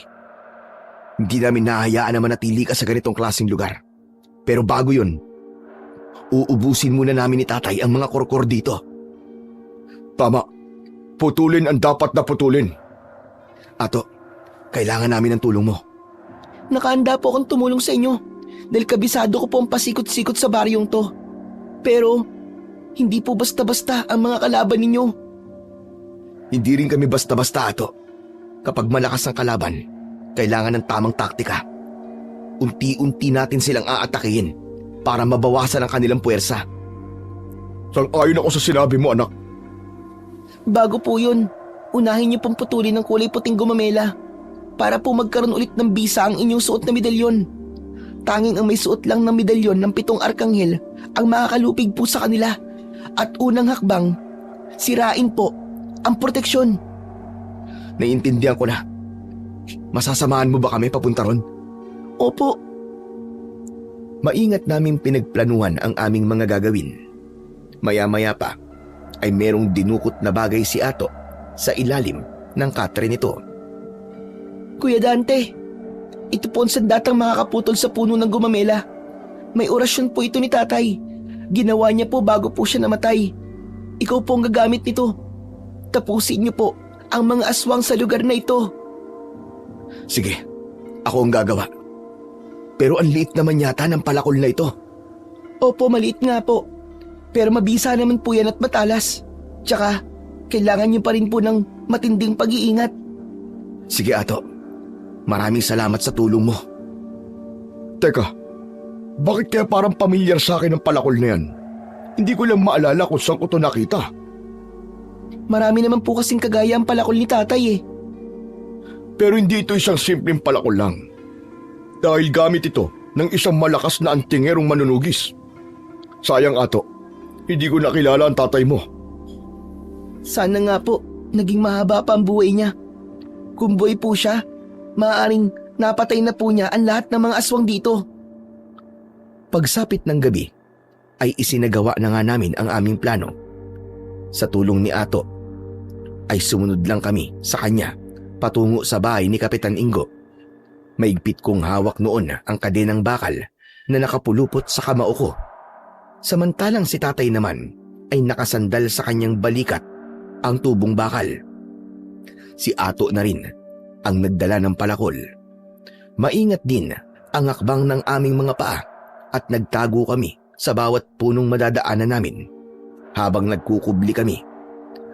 Hindi namin nahahayaan na manatili ka sa ganitong klaseng lugar. Pero bago yun, uubusin muna namin ni tatay ang mga kurkor dito. Tama, putulin ang dapat na putulin. Ato, kailangan namin ng tulong mo. Nakahanda po akong tumulong sa inyo dahil kabisado ko po ang pasikot-sikot sa baryong to. Pero, hindi po basta-basta ang mga kalaban ninyo. Hindi rin kami basta-basta, Ato. Kapag malakas ang kalaban, kailangan ng tamang taktika. Unti-unti natin silang aatakihin para mabawasan ang kanilang puwersa. Sang-ayon ako sa sinabi mo, anak. Bago po yun, unahin niyo pong putulin ng kulay puting gumamela para po magkaroon ulit ng bisa ang inyong suot na medalyon. Tanging ang may suot lang ng medalyon ng 7 arkanghel ang makakalupig po sa kanila. At unang hakbang, sirain po ang proteksyon. Naiintindihan ko na. Masasamahan mo ba kami papunta ron? Opo. Maingat naming pinagplanuhan ang aming mga gagawin. Maya-maya pa ay merong dinukot na bagay si Ato sa ilalim ng katre nito. Kuya Dante, ito po ang sandatang makakaputol sa puno ng gumamela. May orasyon po ito ni tatay. Ginawa niya po bago po siya namatay. Ikaw po ang gagamit nito. Tapusin niyo po ang mga aswang sa lugar na ito. Sige, ako ang gagawa. Pero ang liit naman yata ng palakol na ito. Opo, maliit nga po. Pero mabisa naman po yan at matalas. Tsaka, kailangan niyo pa rin po ng matinding pag-iingat. Sige Ato, maraming salamat sa tulong mo. Teka, bakit kaya parang pamilyar sa akin ang palakol na yan? Hindi ko lang maalala kung saan ko ito nakita. Marami naman po kasing kagaya ang palakol ni tatay eh. Pero hindi ito isang simpleng palakol lang. Dahil gamit ito ng isang malakas na antingerong manunugis. Sayang Ato, hindi ko nakilala ang tatay mo. Sana nga po, naging mahaba pa ang buhay niya. Kung buhay po siya, maaaring napatay na po niya ang lahat ng mga aswang dito. Pagsapit ng gabi, ay isinagawa na nga namin ang aming plano. Sa tulong ni Ato, ay sumunod lang kami sa kanya patungo sa bahay ni Kapitan Ingo. Maigpit kong hawak noon ang kadenang bakal na nakapulupot sa kamao ko. Samantalang si tatay naman ay nakasandal sa kanyang balikat ang tubong bakal. Si Ato na rin ang nagdala ng palakol. Maingat din ang akbang ng aming mga paa at nagtago kami sa bawat punong madadaanan namin. Habang nagkukubli kami,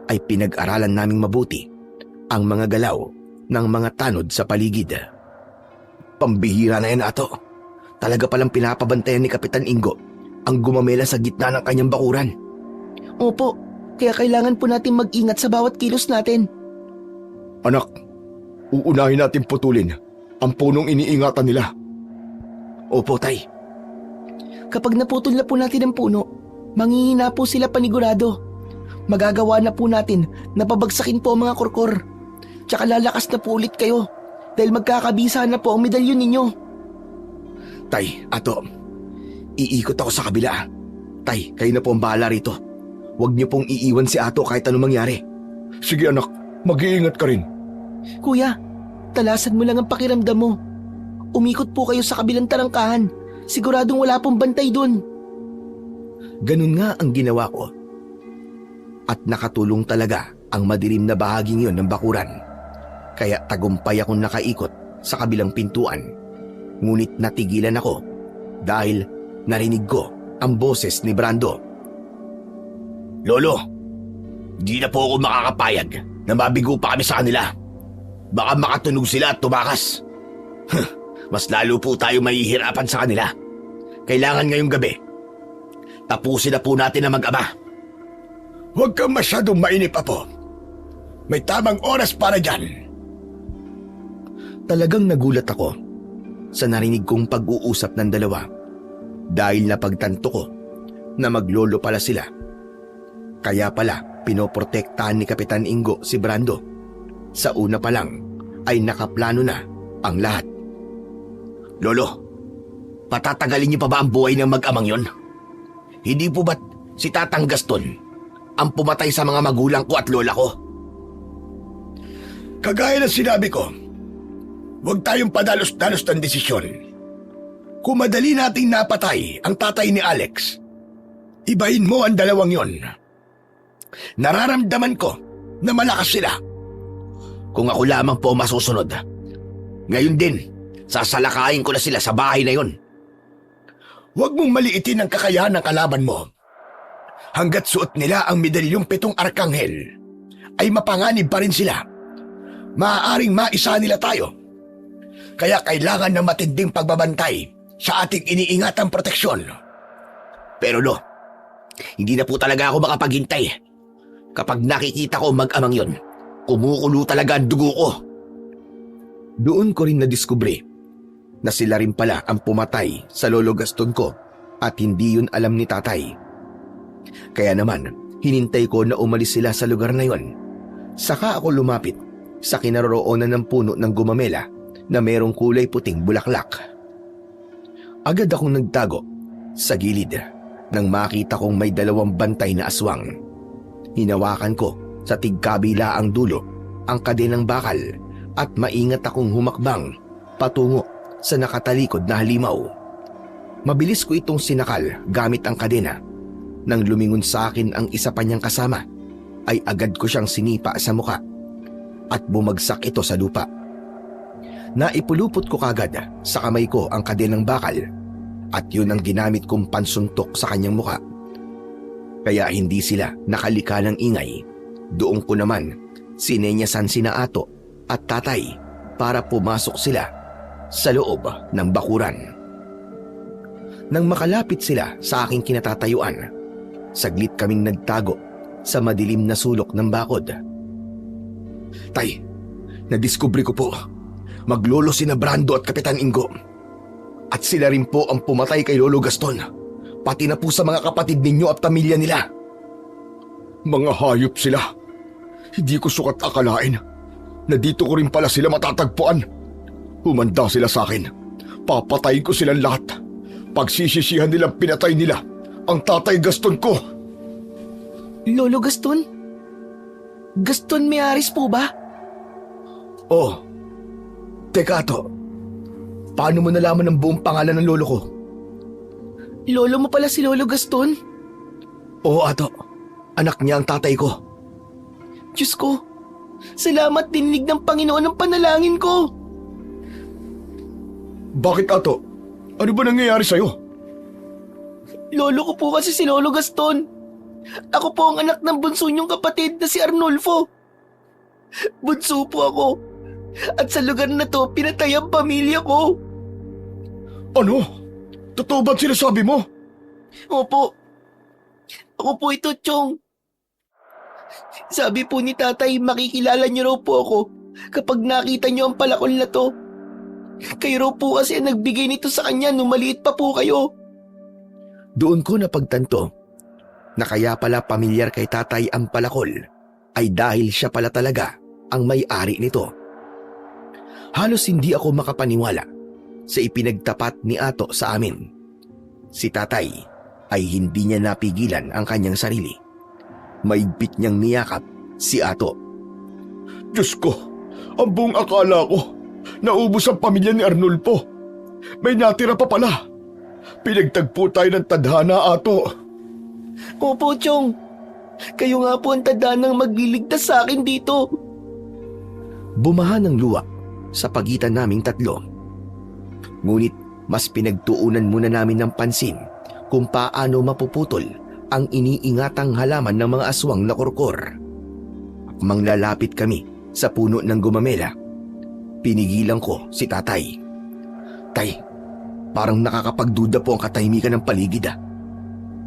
ay pinag-aralan naming mabuti ang mga galaw ng mga tanod sa paligid. Pambihira na yan, Ato. Talaga palang pinapabantayan ni Kapitan Ingo ang gumamela sa gitna ng kanyang bakuran. Opo, kaya kailangan po natin mag-ingat sa bawat kilos natin. Anak, uunahin natin putulin ang punong iniingatan nila. Opo, tay. Kapag naputol na po natin ang puno, manghihina po sila panigurado. Magagawa na po natin na pabagsakin po ang mga korkor. Tsaka lalakas na po ulit kayo dahil magkakabisa na po ang medalyon ninyo. Tay, Ato, iikot ako sa kabila. Tay, kayo na po ang bahala rito. Huwag niyo pong iiwan si Ato kahit anong mangyari. Sige anak, mag-iingat ka rin. Kuya, talasan mo lang ang pakiramdam mo. Umikot po kayo sa kabilang tarangkahan. Siguradong wala pong bantay doon. Ganun nga ang ginawa ko. At nakatulong talaga ang madilim na bahaging yon ng bakuran. Kaya tagumpay akong nakaikot sa kabilang pintuan. Ngunit natigilan ako dahil narinig ko ang boses ni Brando. Lolo, di na po ako makakapayag na mabigo pa kami sa kanila. Baka makatunog sila at tumakas. Mas lalo po tayo mahihirapan sa kanila. Kailangan ngayong gabi, tapusin na po natin ang mag-ama. Huwag kang masyadong mainip, Apo. May tamang oras para dyan. Talagang nagulat ako sa narinig kong pag-uusap ng dalawa dahil napagtanto ko na maglolo pala sila. Kaya pala pinoprotektahan ni Kapitan Ingo si Brando. Sa una pa lang ay nakaplano na ang lahat. Lolo, patatagalin niyo pa ba ang buhay ng mag-amang yon? Hindi po ba't si Tatang Gaston ang pumatay sa mga magulang ko at lola ko? Kagaya ng sinabi ko, huwag tayong padalos-dalos ng desisyon. Kung madali nating napatay ang tatay ni Alex, ibahin mo ang dalawang yon. Nararamdaman ko na malakas sila. Kung ako lamang po masusunod, ngayon din, sasalakayin ko na sila sa bahay na yon. Huwag mong maliitin ang kakayahan ng kalaban mo. Hanggat suot nila ang medalyong 7 arkanghel, ay mapanganib pa rin sila. Maaaring maisa nila tayo. Kaya kailangan ng matinding pagbabantay sa ating iniingatang proteksyon. Pero Lo, hindi na po talaga ako makapaghintay. Kapag nakikita ko mag-amang yon, kumukulo talaga ang dugo ko. Doon ko rin nadiskubre na sila rin pala ang pumatay sa lolo Gaston ko at hindi yun alam ni tatay. Kaya naman, hinintay ko na umalis sila sa lugar na yon. Saka ako lumapit sa kinaroroonan ng puno ng gumamela na merong kulay puting bulaklak. Agad akong nagtago sa gilid nang makita kong may 2 bantay na aswang. Hinawakan ko sa tigkabila ang dulo ang kadenang bakal at maingat akong humakbang patungo sa nakatalikod na halimaw. Mabilis ko itong sinakal gamit ang kadena. Nang lumingon sa akin ang isa pa niyang kasama, ay agad ko siyang sinipa sa muka at bumagsak ito sa lupa. Naipulupot ko kagad sa kamay ko ang kadenang bakal at yun ang ginamit kong pansuntok sa kanyang muka. kaya hindi sila nakalika ng ingay. Doon ko naman sinenyasan sina Ato at Tatay para pumasok sila sa loob ng bakuran. Nang makalapit sila sa aking kinatatayuan, saglit kaming nagtago sa madilim na sulok ng bakod. Tay, nadiskubre ko po, maglolo sina Brando at Kapitan Ingo. At sila rin po ang pumatay kay Lolo Gaston, pati na po sa mga kapatid ninyo at pamilya nila. Mga hayop sila. Hindi ko sukat akalain na dito ko rin pala sila matatagpuan. Humanda sila sa akin. Papatayin ko silang lahat. Pagsisisihan nilang pinatay nila ang Tatay Gaston ko. Lolo Gaston? Gaston Mearis po ba? Oh, teka Ato, paano mo nalaman ang buong pangalan ng lolo ko? Lolo mo pala si Lolo Gaston? Oo Ato, anak niya ang tatay ko. Diyos ko, salamat dinig ng Panginoon ang panalangin ko. Bakit, Ato? Ano ba nangyayari sa'yo? Lolo ko po kasi si Lolo Gaston. Ako po ang anak ng bunso niyong kapatid na si Arnulfo. Bunso po ako. At sa lugar na to, pinatay ang pamilya ko. Ano? Totoo ba't sinasabi mo? Opo. Ako po ito, Chong. Sabi po ni Tatay, makikilala niyo raw po ako kapag nakita niyo ang palakol na to. Kayo raw po kasi ang nagbigay nito sa kanya nung maliit pa po kayo. Doon ko napagtanto na kaya pala pamilyar kay Tatay ang palakol ay dahil siya pala talaga ang may-ari nito. Halos hindi ako makapaniwala sa ipinagtapat ni Ato sa amin. Si Tatay ay hindi niya napigilan ang kanyang sarili. Maigpit niyang niyakap si Ato. Diyos ko, ang buong akala ko, naubos ang pamilya ni Arnulfo. May natira pa pala. Pinagtagpo tayo ng tadhana, Ato. Opo, Chong. Kayo nga po ang tadanang magliligtas sa akin dito. Bumaha ng luwa sa pagitan naming tatlo. Ngunit mas pinagtuunan muna namin ng pansin kung paano mapuputol ang iniingatang halaman ng mga aswang na kurkur. Manglalapit kami sa puno ng gumamela. Pinigilan ko si Tatay. Tay, parang nakakapagduda po ang katahimikan ng paligid ah.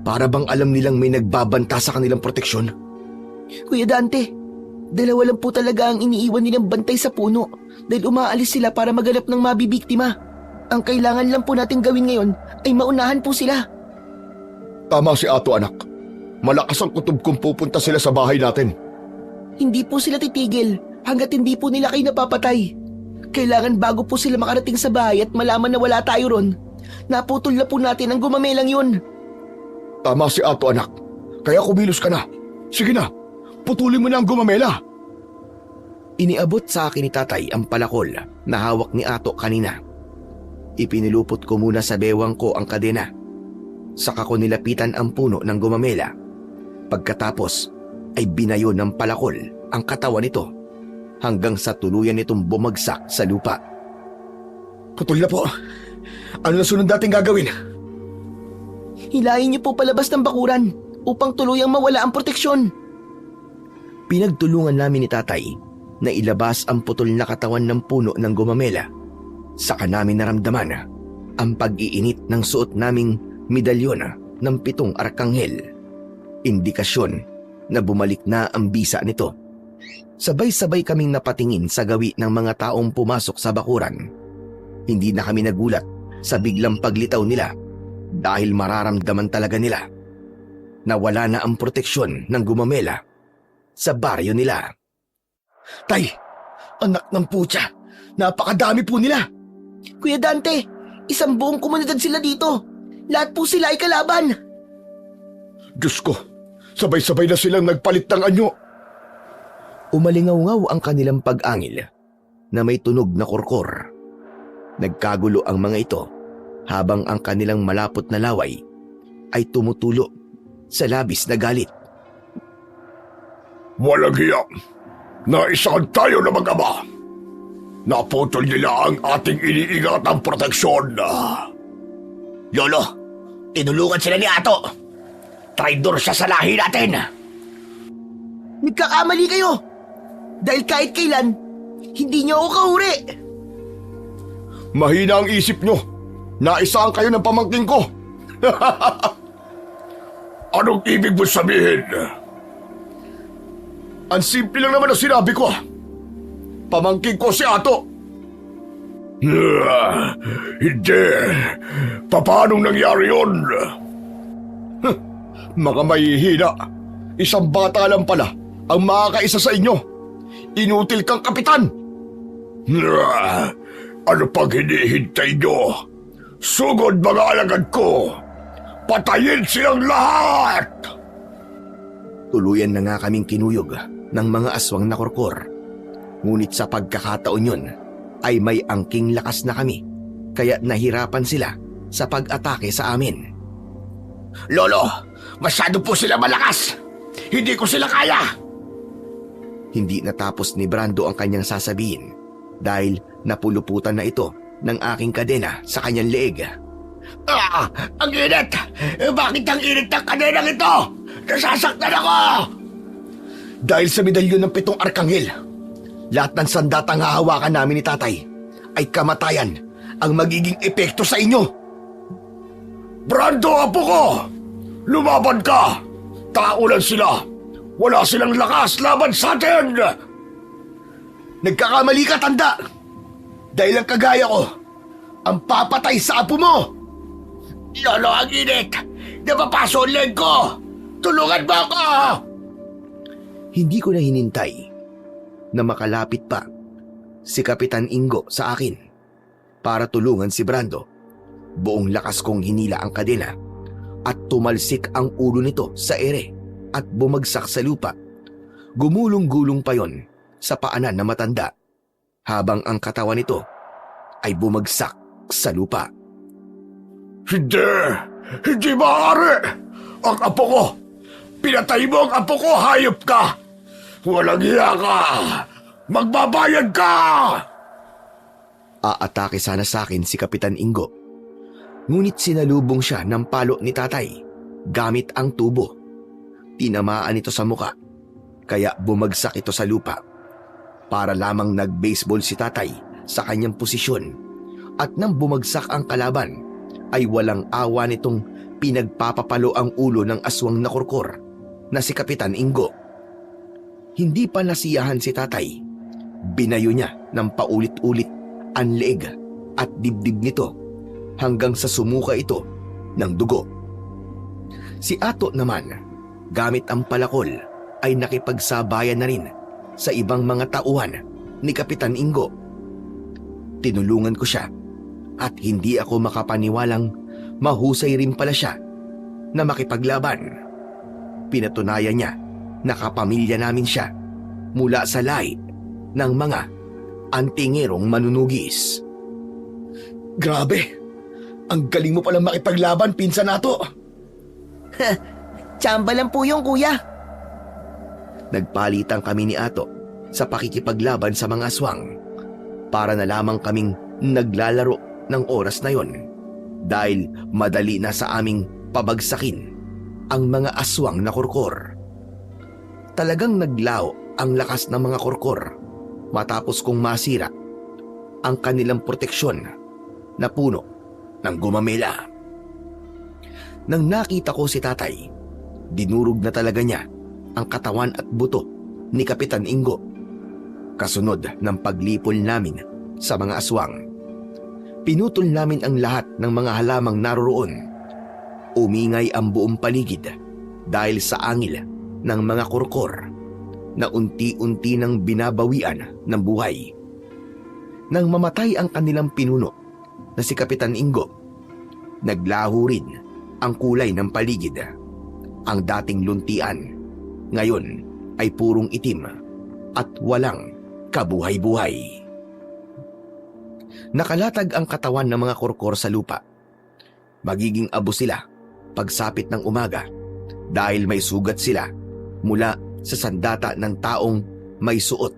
Para bang alam nilang may nagbabanta sa kanilang proteksyon? Kuya Dante, dalawa lang po talaga ang iniiwan nilang bantay sa puno dahil umaalis sila para maganap ng mabibiktima. Ang kailangan lang po natin gawin ngayon ay maunahan po sila. Tama si Ato, anak. Malakas ang kutob kung pupunta sila sa bahay natin. Hindi po sila titigil hanggat hindi po nila kayo napapatay. Kailangan bago po sila makarating sa bahay at malaman na wala tayo ron, naputol na po natin ang gumamelang yun. Tama si Ato, anak. Kaya kumilos ka na. Sige na, putulin mo na ang gumamela. Iniabot sa akin ni Tatay ang palakol na hawak ni Ato kanina. Ipinilupot ko muna sa bewang ko ang kadena. Saka ko nilapitan ang puno ng gumamela. Pagkatapos ay binayo ng palakol ang katawan nito hanggang sa tuluyan nitong bumagsak sa lupa. Putol na po. Ano na sunod natin gagawin? Hilahin niyo po palabas ng bakuran upang tuluyang mawala ang proteksyon. Pinagtulungan namin ni Tatay na ilabas ang putol na katawan ng puno ng gumamela. Saka namin naramdaman ang pag-iinit ng suot naming medalyon ng 7 arkanghel. Indikasyon na bumalik na ang bisa nito. Sabay-sabay kaming napatingin sa gawi ng mga taong pumasok sa bakuran. Hindi na kami nagulat sa biglang paglitaw nila dahil mararamdaman talaga nila na wala na ang proteksyon ng gumamela sa baryo nila. Tay, anak ng putya, napakadami po nila. Kuya Dante, isang buong komunidad sila dito. Lahat po sila ay kalaban. Diyos ko, sabay-sabay na silang nagpalit ng anyo. Umalingaw-ngaw ang kanilang pag-angil na may tunog na kurkur. Nagkagulo ang mga ito habang ang kanilang malapot na laway ay tumutulo sa labis na galit. Walang hiya. Naisahan tayo na mag-ama. Naputol nila ang ating iniingatang proteksyon. Lolo, tinulungan sila ni Ato. traidor siya sa lahi natin. Nagkakamali kayo! Dahil kahit kailan, hindi niyo ako kahuri! Mahina ang isip nyo. Naisaan kayo ng pamangking ko. Anong ibig mo sabihin? Ang simple lang naman ang sinabi ko. Pamangking ko si Ato. Hindi. Paano nangyari yun? Mga mahihina. Isang bata lang pala ang makakaisa sa inyo. Inutil kang kapitan. Ano pang hinihintay nyo? Sugod mga alagad ko! Patayin silang lahat! Tuluyan na nga kaming kinuyog ng mga aswang na korkor. Ngunit sa pagkakataon yun ay may angking lakas na kami, kaya nahirapan sila sa pag-atake sa amin. Lolo, masyado po sila malakas! Hindi ko sila kaya! Hindi natapos ni Brando ang kanyang sasabihin dahil napuluputan na ito ng aking kadena sa kanyang leeg. Ang init! Bakit ang init ng kadenang ito? Nasasaktan ako! Dahil sa medalyon ng 7 arkanghel, lahat ng sandatang hahawakan namin ni tatay ay kamatayan ang magiging epekto sa inyo. Brando, apo ko! Lumaban ka! Tao lang sila! Wala silang lakas laban sa atin! Nagkakamali ka, tanda! Dahil ang kagaya ko, ang papatay sa apo mo! Lolo, ang init! Napapaso ang leg ko! Tulungan mo ako! Hindi ko na hinintay na makalapit pa si Kapitan Ingo sa akin para tulungan si Brando. Buong lakas kong hinila ang kadena at tumalsik ang ulo nito sa ere at bumagsak sa lupa. Gumulong-gulong pa yon sa paanan na matanda habang ang katawan nito ay bumagsak sa lupa. Hindi! Hindi maaari! Ang apo ko! Pinatay mo ang apo ko, hayop ka! Walang hiya ka! Magbabayad ka! Aatake sana sa akin si Kapitan Ingo. Ngunit sinalubong siya ng palo ni tatay gamit ang tubo. Tinamaan ito sa muka, kaya bumagsak ito sa lupa. Para lamang nag-baseball si tatay sa kanyang posisyon at nang bumagsak ang kalaban ay walang awa nitong pinagpapapalo ang ulo ng aswang na korkor na si Kapitan Ingo. Hindi pa nasiyahan si tatay. Binayo niya ng paulit-ulit ang leeg at dibdib nito hanggang sa sumuka ito ng dugo. Si Ato naman, gamit ang palakol, ay nakipagsabayan na rin sa ibang mga tauhan ni Kapitan Ingo. Tinulungan ko siya at hindi ako makapaniwalang mahusay rin pala siya na makipaglaban. Pinatunayan niya na kapamilya namin siya mula sa lahi ng mga antingerong manunugis. Grabe! Ang galing mo palang makipaglaban, pinsan Ato. Tsamba lang po yung kuya. Nagpalitan kami ni Ato sa pakikipaglaban sa mga aswang para na lamang kaming naglalaro ng oras na yon dahil madali na sa aming pabagsakin ang mga aswang na korkor. Talagang naglao ang lakas ng mga korkor matapos kong masira ang kanilang proteksyon na puno ng gumamela. Nang nakita ko si tatay, dinurog na talaga niya ang katawan at buto ni Kapitan Ingo. Kasunod ng paglipol namin sa mga aswang, pinutol namin ang lahat ng mga halamang naroroon. Umingay ang buong paligid dahil sa angil ng mga korkor na unti-unti nang binabawian ng buhay. Nang mamatay ang kanilang pinuno na si Kapitan Ingo, naglaho rin ang kulay ng paligid. Ang dating luntian ngayon ay purong itim at walang kabuhay-buhay. Nakalatag ang katawan ng mga korkor sa lupa. Magiging abo sila pagsapit ng umaga dahil may sugat sila mula sa sandata ng taong may suot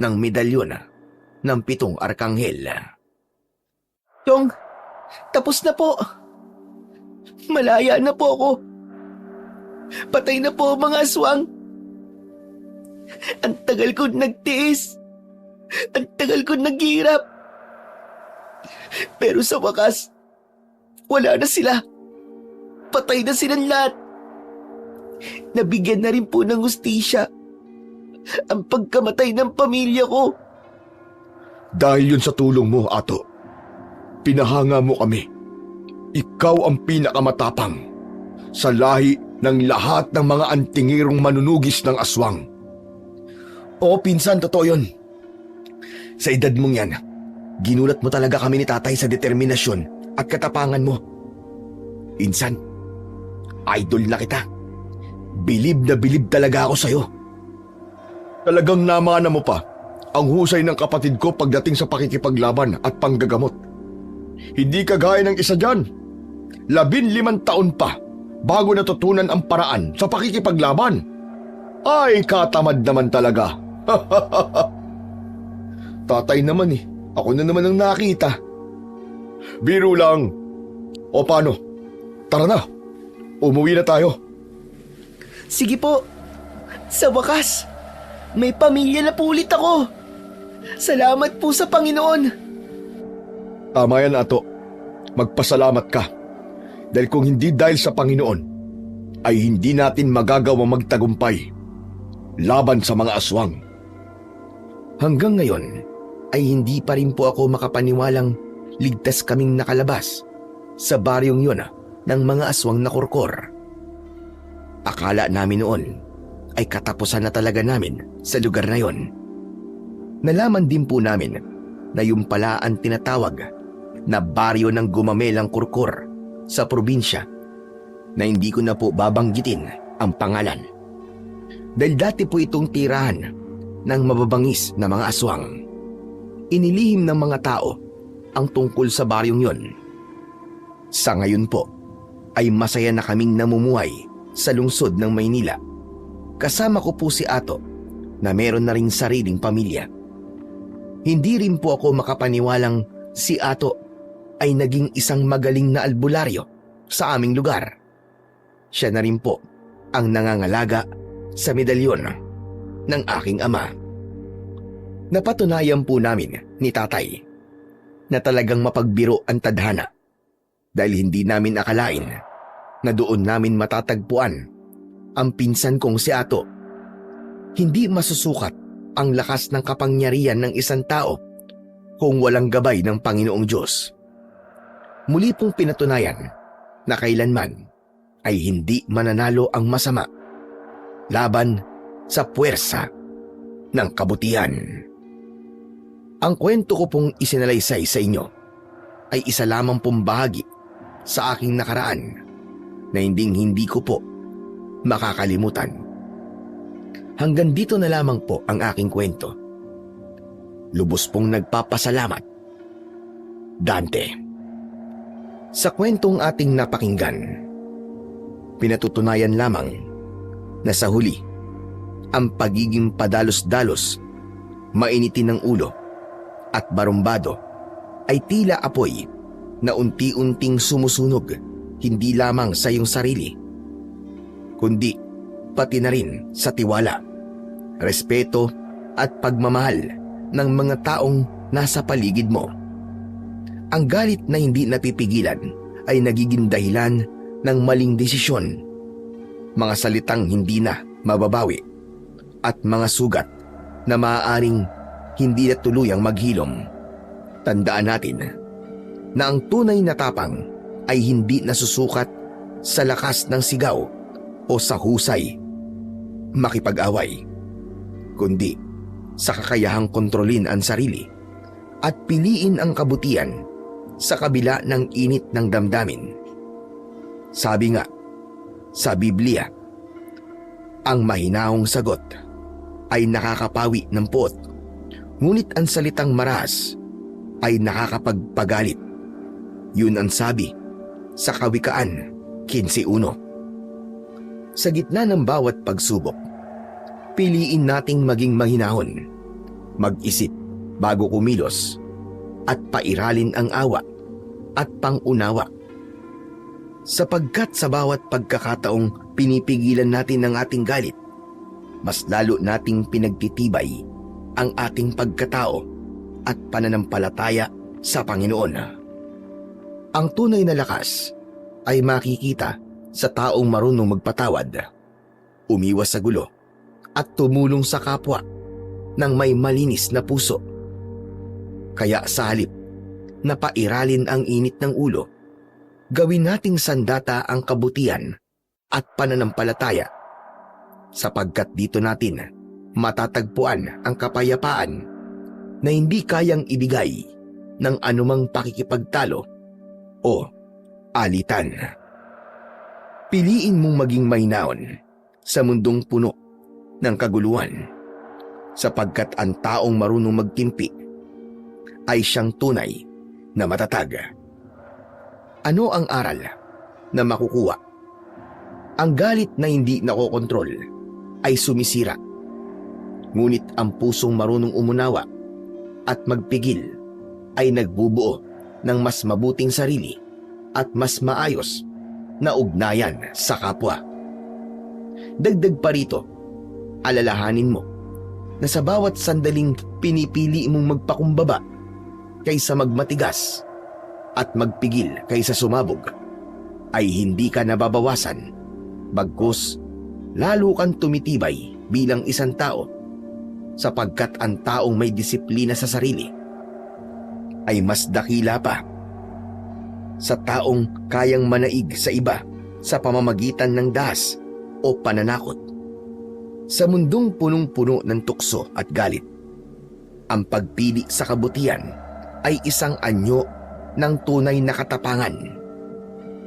ng medalyon ng 7 arkanghel. Chong, tapos na po. Malaya na po ako. Patay na po ang mga aswang. Ang tagal ko nagtiis. Ang tagal ko naghirap. Pero sa wakas, wala na sila. Patay na silang lahat. Nabigyan na rin po ng hustisya ang pagkamatay ng pamilya ko. Dahil yun sa tulong mo, Ato. Pinahanga mo kami. Ikaw ang pinakamatapang sa lahi ng lahat ng mga antingirong manunugis ng aswang. Oo, pinsan, totoo yun. Sa edad mong yan, ginulat mo talaga kami ni tatay sa determinasyon at katapangan mo. Pinsan, idol na kita. Bilib na bilib talaga ako sa'yo. Talagang namana mo pa ang husay ng kapatid ko pagdating sa pakikipaglaban at panggagamot. Hindi kagaya ng isa dyan. 15 taon pa bago natutunan ang paraan sa pakikipaglaban. Ay, katamad naman talaga. Tatay naman eh. Ako na naman ang nakita. Biro lang. O paano? Tara na. Umuwi na tayo. Sige po. Sa wakas, may pamilya na po ulit ako. Salamat po sa Panginoon. Tama yan, Ato. Magpasalamat ka. Dahil kung hindi dahil sa Panginoon, ay hindi natin magagawa magtagumpay laban sa mga aswang. Hanggang ngayon ay hindi pa rin po ako makapaniwalang ligtas kaming nakalabas sa baryong yun ng mga aswang na kurkor. Akala namin noon ay katapusan na talaga namin sa lugar na yon. Nalaman din po namin na yung pala ang tinatawag na baryo ng gumamelang kurkor sa probinsya na hindi ko na po babanggitin ang pangalan. Dahil dati po itong tirahan ng mababangis na mga aswang. Inilihim ng mga tao ang tungkol sa baryong yon. Sa ngayon po ay masaya na kaming namumuhay sa lungsod ng Maynila. Kasama ko po si Ato na meron na ring sariling pamilya. Hindi rin po ako makapaniwalang si Ato ay naging isang magaling na albularyo sa aming lugar. Siya na rin po ang nangangalaga sa medalyon ng aking ama. Napatunayan po namin ni tatay na talagang mapagbiro ang tadhana dahil hindi namin akalain na doon namin matatagpuan ang pinsan kong si Ato. Hindi masusukat ang lakas ng kapangyarihan ng isang tao kung walang gabay ng Panginoong Diyos. Muli pong pinatunayan na kailanman ay hindi mananalo ang masama laban sa puwersa ng kabutihan. Ang kwento ko pong isinalaysay sa inyo ay isa lamang pong bahagi sa aking nakaraan na hindi ko po makakalimutan. Hanggang dito na lamang po ang aking kwento. Lubos pong nagpapasalamat, Dante. Sa kwentong ating napakinggan, pinatutunayan lamang na sa huli, ang pagiging padalos-dalos, mainitin ng ulo at barumbado ay tila apoy na unti-unting sumusunog hindi lamang sa iyong sarili, kundi pati na rin sa tiwala, respeto at pagmamahal ng mga taong nasa paligid mo. Ang galit na hindi napipigilan ay nagiging dahilan ng maling desisyon, mga salitang hindi na mababawi, at mga sugat na maaaring hindi na tuluyang maghilom. Tandaan natin na ang tunay na tapang ay hindi nasusukat sa lakas ng sigaw o sa husay makipag-away, kundi sa kakayahang kontrolin ang sarili at piliin ang kabutihan sa kabila ng init ng damdamin. Sabi nga sa Biblia, ang mahinahong sagot ay nakakapawi ng puot, ngunit ang salitang marahas ay nakakapagpagalit. Yun ang sabi sa Kawikaan 15:1. Sa gitna ng bawat pagsubok, piliin nating maging mahinahon, mag-isip bago kumilos, at pairalin ang awa at pangunawa. Sapagkat sa bawat pagkakataong pinipigilan natin ang ating galit, mas lalo nating pinagtitibay ang ating pagkatao at pananampalataya sa Panginoon. Ang tunay na lakas ay makikita sa taong marunong magpatawad, umiwas sa gulo, at tumulong sa kapwa ng may malinis na puso. Kaya sa halip na pairalin ang init ng ulo, gawin nating sandata ang kabutihan at pananampalataya, sapagkat dito natin matatagpuan ang kapayapaan na hindi kayang ibigay ng anumang pakikipagtalo o alitan. Piliin mong maging maynaon sa mundong puno ng kaguluhan, sapagkat ang taong marunong magtimpi ay siyang tunay na matatag. Ano ang aral na makukuha? Ang galit na hindi nakokontrol ay sumisira. Ngunit ang pusong marunong umunawa at magpigil ay nagbubuo ng mas mabuting sarili at mas maayos na ugnayan sa kapwa. Dagdag pa rito, alalahanin mo na sa bawat sandaling pinipili mong magpakumbaba kaysa magmatigas at magpigil kaysa sumabog, ay hindi ka nababawasan, bagkus lalo kang tumitibay bilang isang tao, sapagkat ang taong may disiplina sa sarili ay mas dakila pa sa taong kayang manaig sa iba sa pamamagitan ng dahas o pananakot. Sa mundong punong-puno ng tukso at galit, ang pagpili sa kabutihan ay isang anyo ng tunay na katapangan.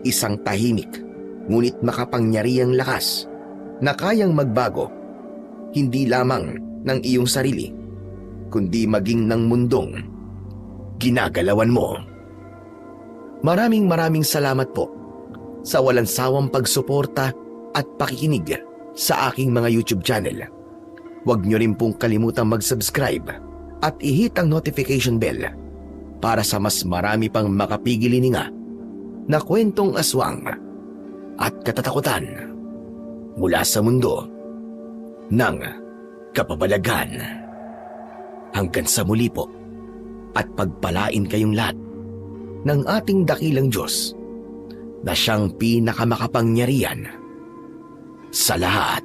Isang tahimik ngunit makapangyarihang lakas na kayang magbago hindi lamang ng iyong sarili, kundi maging ng mundong ginagalawan mo. Maraming salamat po sa walang sawang pagsuporta at pakikinig sa aking mga YouTube channel. Huwag niyo rin pong kalimutang mag-subscribe at i-hit ang notification bell para sa mas marami pang makapigilininga na kwentong aswang at katatakutan mula sa mundo ng kababalaghan. Hanggang sa muli po, at pagpalain kayong lahat ng ating dakilang Diyos na siyang pinakamakapangyarihan sa lahat.